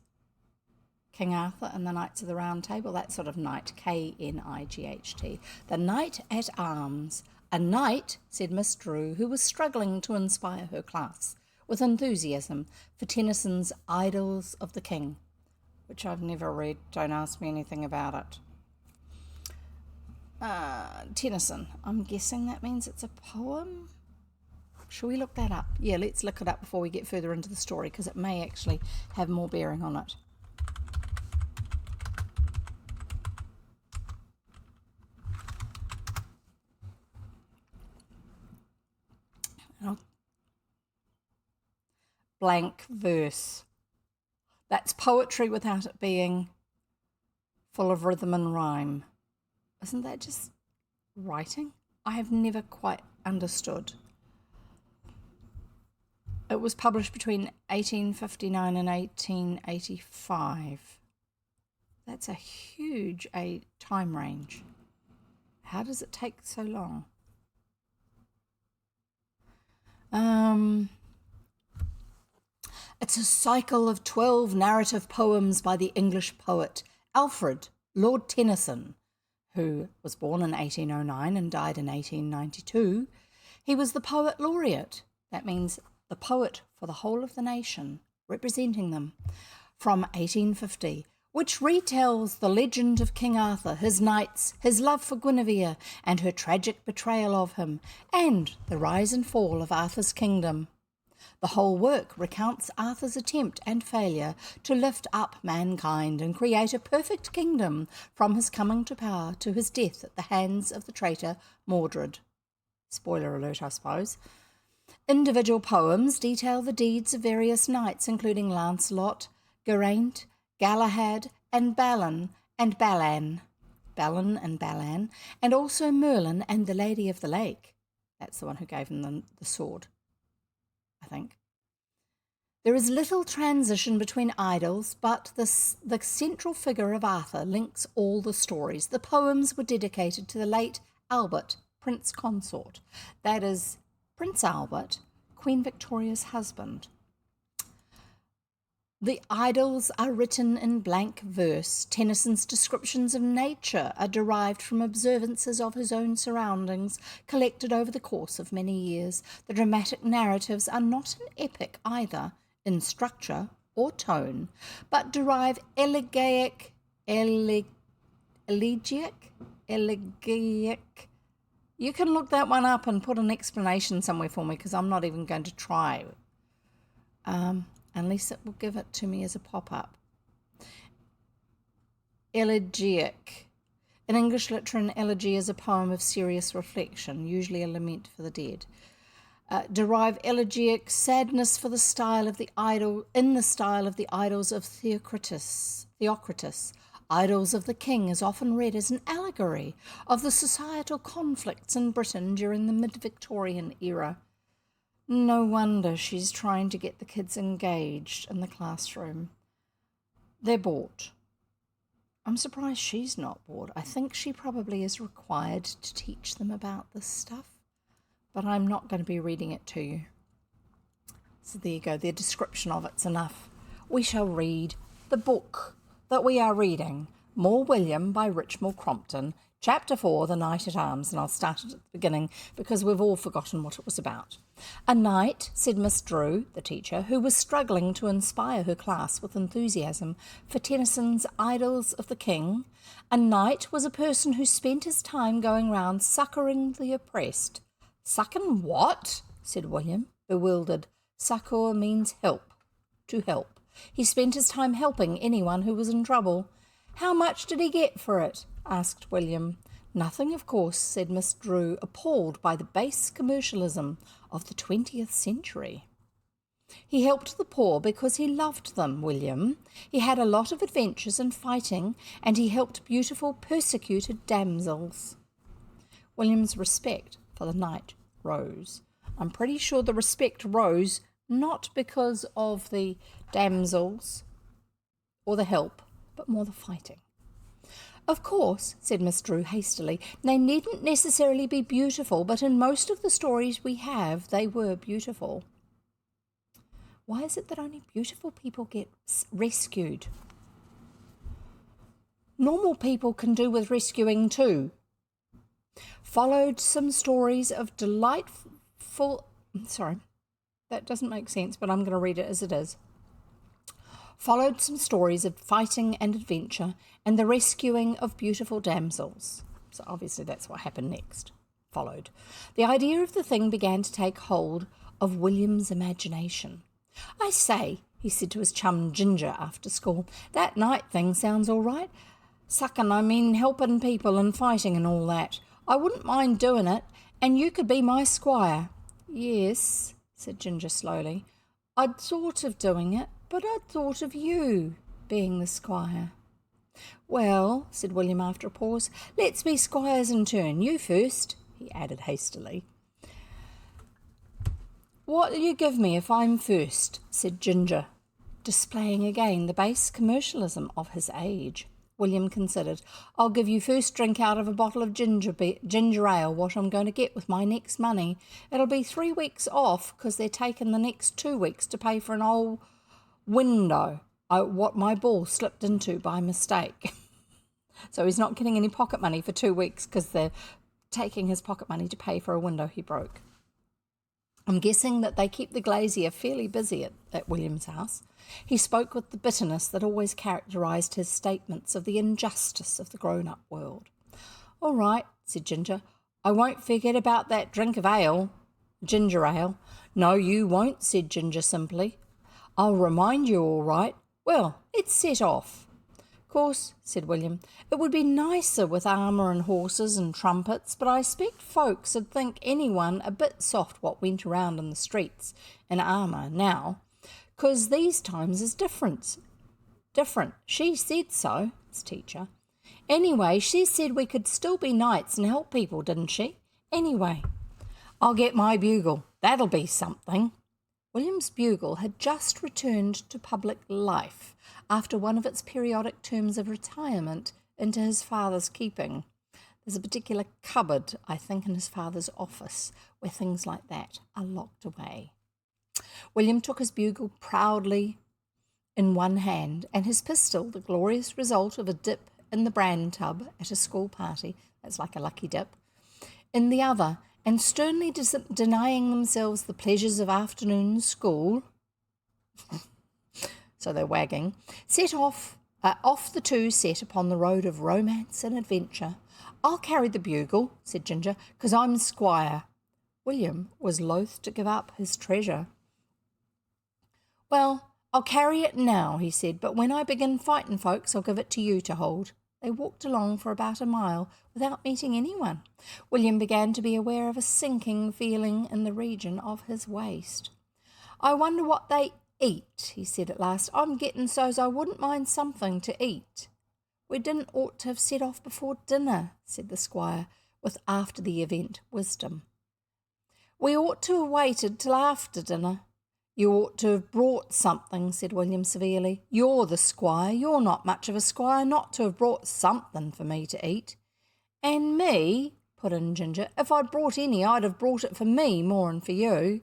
King Arthur and the Knights of the Round Table, that sort of knight, K-N-I-G-H-T. The Knight at Arms. A knight, said Miss Drew, who was struggling to inspire her class with enthusiasm for Tennyson's Idylls of the King, which I've never read. Don't ask me anything about it. Tennyson. I'm guessing that means it's a poem? Shall we look that up? Yeah, let's look it up before we get further into the story, because it may actually have more bearing on it. Blank verse. That's poetry without it being full of rhythm and rhyme. Isn't that just writing? I have never quite understood. It was published between 1859 and 1885. That's a huge time range. How does it take so long? It's a cycle of 12 narrative poems by the English poet Alfred Lord Tennyson, who was born in 1809 and died in 1892. He was the poet laureate. That means the poet for the whole of the nation, representing them, from 1850, which retells the legend of King Arthur, his knights, his love for Guinevere, and her tragic betrayal of him, and the rise and fall of Arthur's kingdom. The whole work recounts Arthur's attempt and failure to lift up mankind and create a perfect kingdom from his coming to power to his death at the hands of the traitor Mordred. Spoiler alert, I suppose. Individual poems detail the deeds of various knights, including Lancelot, Geraint, Galahad, and Balin and Balan, and also Merlin and the Lady of the Lake. That's the one who gave him the sword, I think. There is little transition between idols, but the central figure of Arthur links all the stories. The poems were dedicated to the late Albert, Prince Consort. That is Prince Albert, Queen Victoria's husband. The idyls are written in blank verse. Tennyson's descriptions of nature are derived from observances of his own surroundings, collected over the course of many years. The dramatic narratives are not an epic either, in structure or tone, but derive elegiac. You can look that one up and put an explanation somewhere for me, because I'm not even going to try. Unless it will give it to me as a pop-up. Elegiac. In English literature, an elegy is a poem of serious reflection, usually a lament for the dead. Derive elegiac sadness for the style of the idol, in the style of the idols of Theocritus. Idols of the King is often read as an allegory of the societal conflicts in Britain during the mid-Victorian era. No wonder she's trying to get the kids engaged in the classroom. They're bored. I'm surprised she's not bored. I think she probably is required to teach them about this stuff, but I'm not going to be reading it to you. So there you go. Their description of it's enough. We shall read the book that we are reading, More William by Richmal Crompton, Chapter 4, The Knight at Arms, and I'll start it at the beginning because we've all forgotten what it was about. A knight, said Miss Drew, the teacher, who was struggling to inspire her class with enthusiasm for Tennyson's Idylls of the King. A knight was a person who spent his time going round succouring the oppressed. Succouring what? Said William, bewildered. Succour means help, to help. He spent his time helping anyone who was in trouble. How much did he get for it? Asked William. Nothing, of course, said Miss Drew, appalled by the base commercialism of the 20th century. He helped the poor because he loved them, William. He had a lot of adventures and fighting, and he helped beautiful persecuted damsels. William's respect for the knight rose. I'm pretty sure the respect rose not because of the damsels or the help, but more the fighting. Of course, said Miss Drew hastily, they needn't necessarily be beautiful, but in most of the stories we have, they were beautiful. Why is it that only beautiful people get rescued? Normal people can do with rescuing too. Followed some stories of delightful... Sorry, that doesn't make sense, but I'm going to read it as it is. Followed some stories of fighting and adventure and the rescuing of beautiful damsels. So obviously that's what happened next. Followed. The idea of the thing began to take hold of William's imagination. I say, he said to his chum Ginger after school, that knight thing sounds all right. Suckin', I mean helping people and fighting and all that. I wouldn't mind doing it, and you could be my squire. Yes, said Ginger slowly. I'd thought of doing it, but I'd thought of you being the squire. Well, said William after a pause, let's be squires in turn. You first, he added hastily. What'll you give me if I'm first? Said Ginger, displaying again the base commercialism of his age. William considered. I'll give you first drink out of a bottle of ginger ale, what I'm going to get with my next money. It'll be 3 weeks off because they're taking the next 2 weeks to pay for an old window what my ball slipped into by mistake. So he's not getting any pocket money for 2 weeks because they're taking his pocket money to pay for a window he broke. I'm guessing that they keep the glazier fairly busy at William's house. He spoke with the bitterness that always characterised his statements of the injustice of the grown-up world. All right, said Ginger. I won't forget about that drink of ale, ginger ale. No, you won't, said Ginger simply. I'll remind you all right. Well, it's set off. Course, said William, it would be nicer with armour and horses and trumpets, but I expect folks would think anyone a bit soft what went around in the streets in armour now, 'cause these times is different. She said so, his teacher. Anyway, she said we could still be knights and help people, didn't she? Anyway, I'll get my bugle. That'll be something. William's bugle had just returned to public life after one of its periodic terms of retirement into his father's keeping. There's a particular cupboard, I think, in his father's office where things like that are locked away. William took his bugle proudly in one hand and his pistol, the glorious result of a dip in the bran tub at a school party, that's like a lucky dip, in the other, and sternly denying themselves the pleasures of afternoon school, so they're wagging, set off the two set upon the road of romance and adventure. I'll carry the bugle, said Ginger, 'cause I'm squire. William was loath to give up his treasure. Well, I'll carry it now, he said, but when I begin fighting folks, I'll give it to you to hold. They walked along for about a mile without meeting anyone. William began to be aware of a sinking feeling in the region of his waist. I wonder what they eat, he said at last. I'm getting so's I wouldn't mind something to eat. We didn't ought to have set off before dinner, said the squire, with after the event wisdom. We ought to have waited till after dinner. You ought to have brought something, said William severely. You're the squire. You're not much of a squire not to have brought something for me to eat. And me, put in Ginger. If I'd brought any, I'd have brought it for me more'n for you.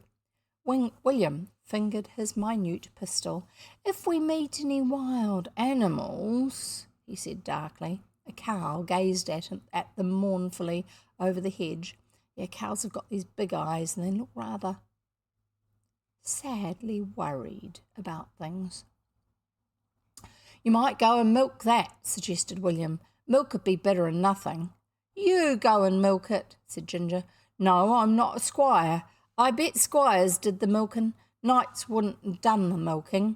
William fingered his minute pistol. If we meet any wild animals, he said darkly. A cow gazed at them mournfully over the hedge. Yeah, cows have got these big eyes and they look rather sadly worried about things. You might go and milk that, suggested William. Milk would be better than nothing. You go and milk it, said Ginger. No, I'm not a squire. I bet squires did the milking. Knights wouldn't have done the milking.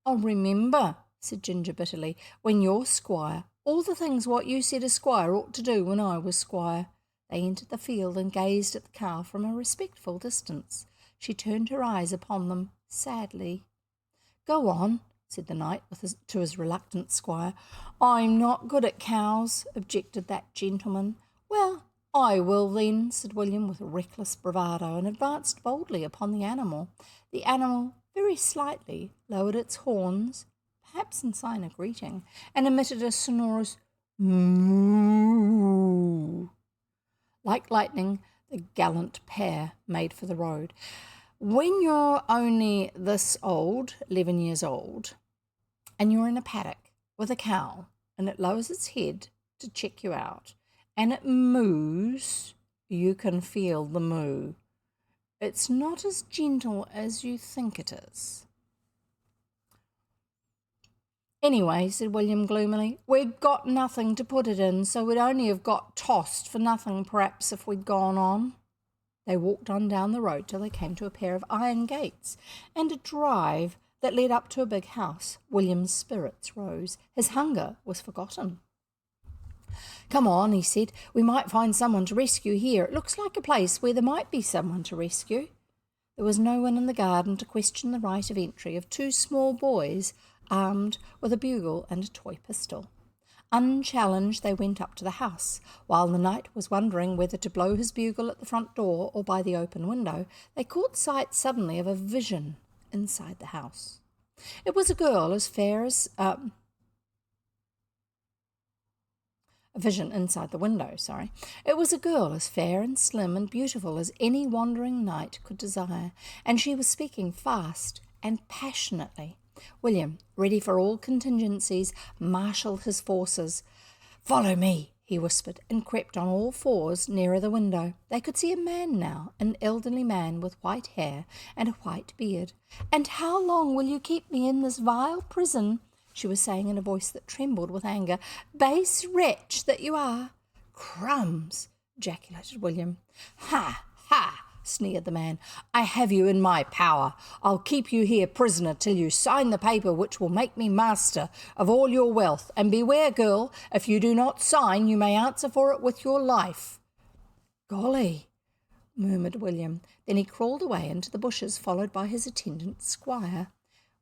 I'll remember, said Ginger bitterly, when you're squire. All the things what you said a squire ought to do when I was squire. They entered the field and gazed at the cow from a respectful distance. She turned her eyes upon them sadly. Go on, said the knight to his reluctant squire. I'm not good at cows, objected that gentleman. Well, I will then, said William with reckless bravado, and advanced boldly upon the animal. The animal very slightly lowered its horns, perhaps in sign of greeting, and emitted a sonorous moo. Like lightning, the gallant pair made for the road. When you're only this old, 11 years old, and you're in a paddock with a cow, and it lowers its head to check you out, and it moos, you can feel the moo. It's not as gentle as you think it is. Anyway, said William gloomily, we'd got nothing to put it in, so we'd only have got tossed for nothing perhaps if we'd gone on. They walked on down the road till they came to a pair of iron gates and a drive that led up to a big house. William's spirits rose. His hunger was forgotten. Come on, he said, we might find someone to rescue here. It looks like a place where there might be someone to rescue. There was no one in the garden to question the right of entry of two small boys armed with a bugle and a toy pistol. Unchallenged, they went up to the house. While the knight was wondering whether to blow his bugle at the front door or by the open window, they caught sight suddenly of a vision inside the house. It was a girl as fair as... a vision inside the window, sorry. It was a girl as fair and slim and beautiful as any wandering knight could desire, and she was speaking fast and passionately. William, ready for all contingencies, marshalled his forces. Follow me, he whispered, and crept on all fours nearer the window. They could see a man now, an elderly man with white hair and a white beard. And how long will you keep me in this vile prison? She was saying in a voice that trembled with anger. Base wretch that you are. Crumbs, ejaculated William. Ha, ha, sneered the man. I have you in my power. I'll keep you here prisoner till you sign the paper which will make me master of all your wealth. And beware, girl, if you do not sign, you may answer for it with your life. Golly, murmured William. Then he crawled away into the bushes, followed by his attendant squire.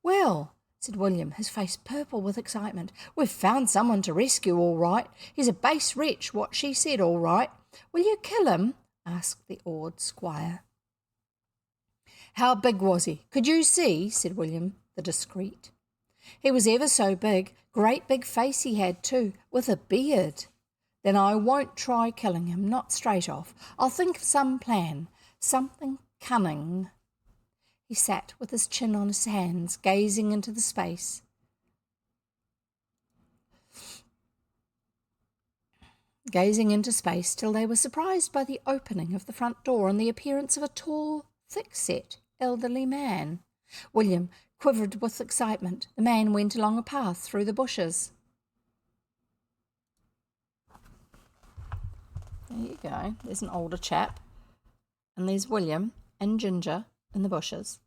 Well, said William, his face purple with excitement, we've found someone to rescue, all right. He's a base wretch, what she said, all right. Will you kill him? Asked the awed squire. How big was he? Could you see? Said William, the discreet. He was ever so big. Great big face he had too, with a beard. Then I won't try killing him, not straight off. I'll think of some plan, something cunning. He sat with his chin on his hands, gazing into the space. Till they were surprised by the opening of the front door and the appearance of a tall, thick-set, elderly man. William quivered with excitement. The man went along a path through the bushes. There you go. There's an older chap. And there's William and Ginger in the bushes.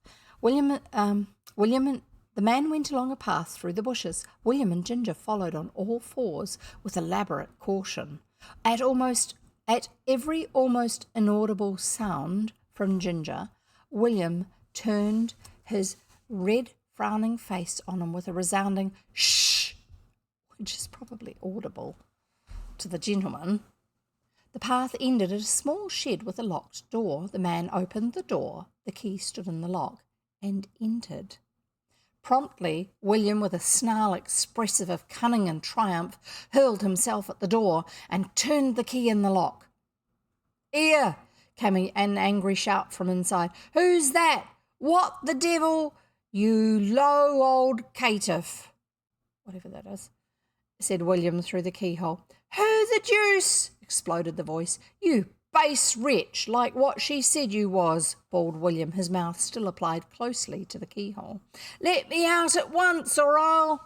The man went along a path through the bushes. William and Ginger followed on all fours with elaborate caution. At every almost inaudible sound from Ginger, William turned his red, frowning face on him with a resounding shh, which is probably audible to the gentleman. The path ended at a small shed with a locked door. The man opened the door, the key stood in the lock, and entered. Promptly, William, with a snarl expressive of cunning and triumph, hurled himself at the door and turned the key in the lock. "Here!" came an angry shout from inside. "Who's that? What the devil? You low old caitiff," whatever that is, said William through the keyhole. "Who the deuce?" exploded the voice. "You base wretch, like what she said you was," bawled William, his mouth still applied closely to the keyhole. "Let me out at once, or I'll—"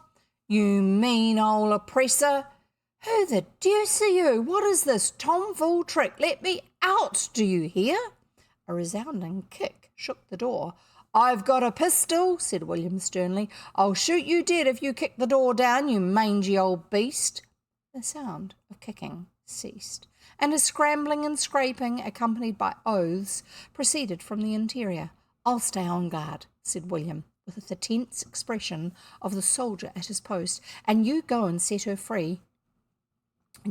"You mean old oppressor!" "Who the deuce are you? What is this tomfool trick? Let me out, do you hear?" A resounding kick shook the door. "I've got a pistol," said William sternly. "I'll shoot you dead if you kick the door down, you mangy old beast." The sound of kicking ceased, and a scrambling and scraping, accompanied by oaths, proceeded from the interior. "I'll stay on guard," said William, with the tense expression of the soldier at his post, "and you go and set her free.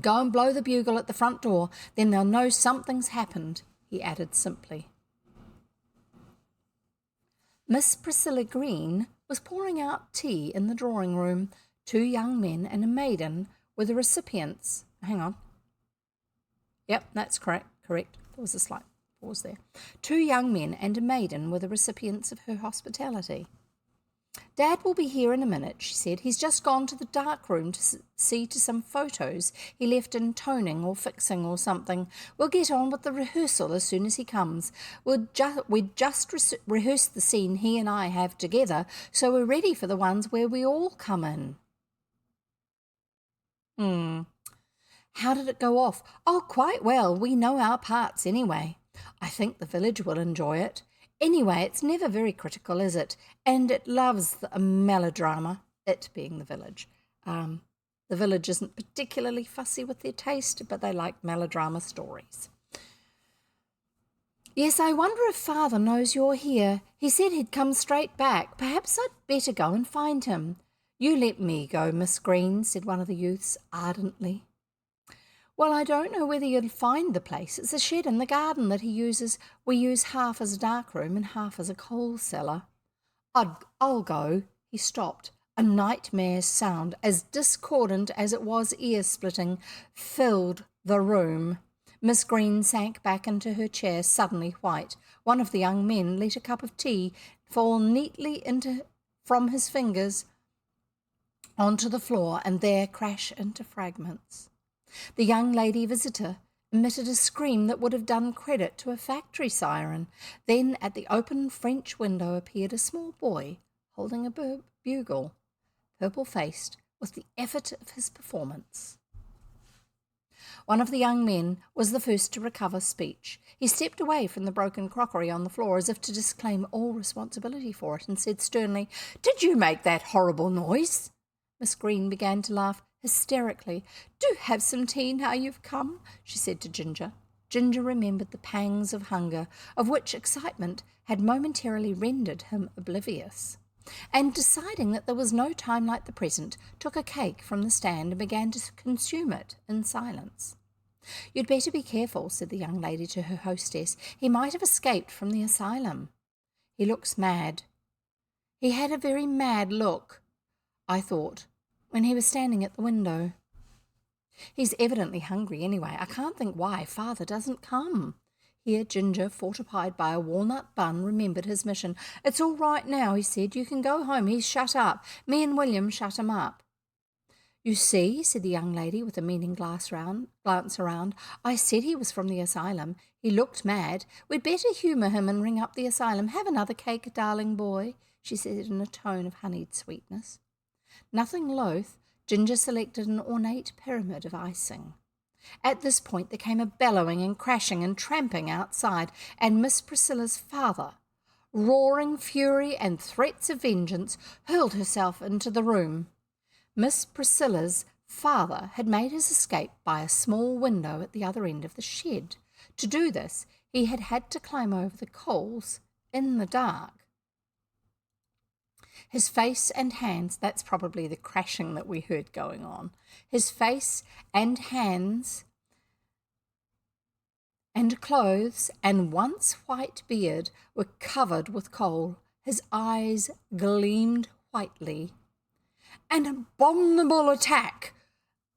Go and blow the bugle at the front door, then they'll know something's happened," he added simply. Miss Priscilla Green was pouring out tea in the drawing room. 2 young men and a maiden were the recipients. Hang on. Yep, that's correct. There was a slight pause there. 2 young men and a maiden were the recipients of her hospitality. "Dad will be here in a minute," she said. "He's just gone to the dark room to see to some photos he left in toning or fixing or something. We'll get on with the rehearsal as soon as he comes. We'd just rehearsed the scene he and I have together, so we're ready for the ones where we all come in." "How did it go off?" "Oh, quite well. We know our parts anyway. I think the village will enjoy it. Anyway, it's never very critical, is it? And it loves a melodrama," it being the village. The village isn't particularly fussy with their taste, but they like melodrama stories. "Yes, I wonder if Father knows you're here. He said he'd come straight back. Perhaps I'd better go and find him." "You let me go, Miss Green," said one of the youths ardently. "Well, I don't know whether you'll find the place. It's a shed in the garden that he uses. We use half as a dark room and half as a coal cellar." I'll go." He stopped. A nightmare sound, as discordant as it was ear-splitting, filled the room. Miss Green sank back into her chair, suddenly white. One of the young men let a cup of tea fall neatly from his fingers onto the floor and there crash into fragments. The young lady visitor emitted a scream that would have done credit to a factory siren. Then at the open French window appeared a small boy holding a bugle, purple-faced with the effort of his performance. One of the young men was the first to recover speech. He stepped away from the broken crockery on the floor as if to disclaim all responsibility for it and said sternly, "Did you make that horrible noise?" Miss Green began to laugh hysterically. "Do have some tea now you've come," she said to Ginger. Ginger remembered the pangs of hunger, of which excitement had momentarily rendered him oblivious, and deciding that there was no time like the present, took a cake from the stand and began to consume it in silence. "You'd better be careful," said the young lady to her hostess. "He might have escaped from the asylum. He looks mad. He had a very mad look, I thought, when he was standing at the window. He's evidently hungry anyway. I can't think why Father doesn't come." Here Ginger, fortified by a walnut bun, remembered his mission. "It's all right now," he said. "You can go home. He's shut up. Me and William shut him up." "You see," said the young lady with a meaning glance around. "I said he was from the asylum. He looked mad. We'd better humour him and ring up the asylum. Have another cake, darling boy," she said in a tone of honeyed sweetness. Nothing loath, Ginger selected an ornate pyramid of icing. At this point there came a bellowing and crashing and tramping outside, and Miss Priscilla's father, roaring fury and threats of vengeance, hurled herself into the room. Miss Priscilla's father had made his escape by a small window at the other end of the shed. To do this, he had had to climb over the coals in the dark. His face and hands, that's probably the crashing that we heard going on. His face and hands and clothes and once white beard were covered with coal. His eyes gleamed whitely. "An abominable attack,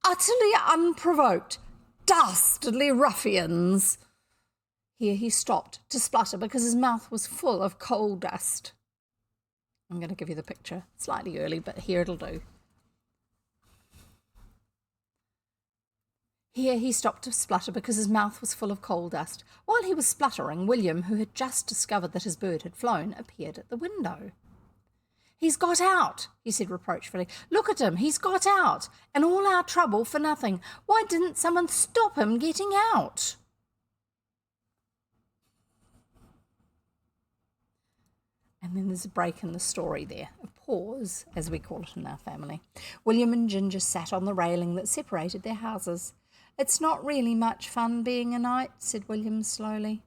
utterly unprovoked, dastardly ruffians." Here he stopped to splutter because his mouth was full of coal dust. I'm going to give you the picture slightly early, but here it'll do. Here he stopped to splutter because his mouth was full of coal dust. While he was spluttering, William, who had just discovered that his bird had flown, appeared at the window. "He's got out," he said reproachfully. "Look at him, he's got out, and all our trouble for nothing. Why didn't someone stop him getting out?" And then there's a break in the story there, a pause, as we call it in our family. William and Ginger sat on the railing that separated their houses. "It's not really much fun being a knight," said William slowly.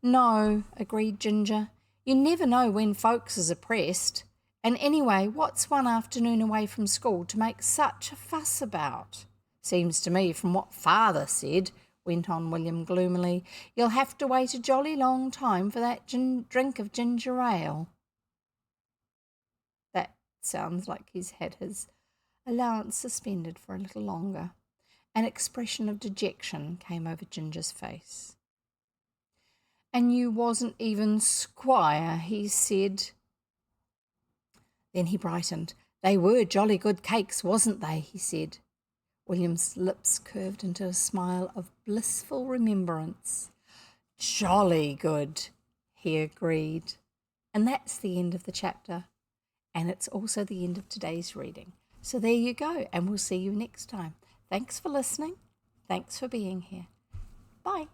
"No," agreed Ginger. "You never know when folks is oppressed. And anyway, what's one afternoon away from school to make such a fuss about? Seems to me, from what father said," went on William gloomily, "you'll have to wait a jolly long time for that drink of ginger ale." That sounds like he's had his allowance suspended for a little longer. An expression of dejection came over Ginger's face. "And you wasn't even squire," he said. Then he brightened. "They were jolly good cakes, wasn't they?" he said. William's lips curved into a smile of blissful remembrance. "Jolly good," he agreed. And that's the end of the chapter. And it's also the end of today's reading. So there you go, and we'll see you next time. Thanks for listening. Thanks for being here. Bye.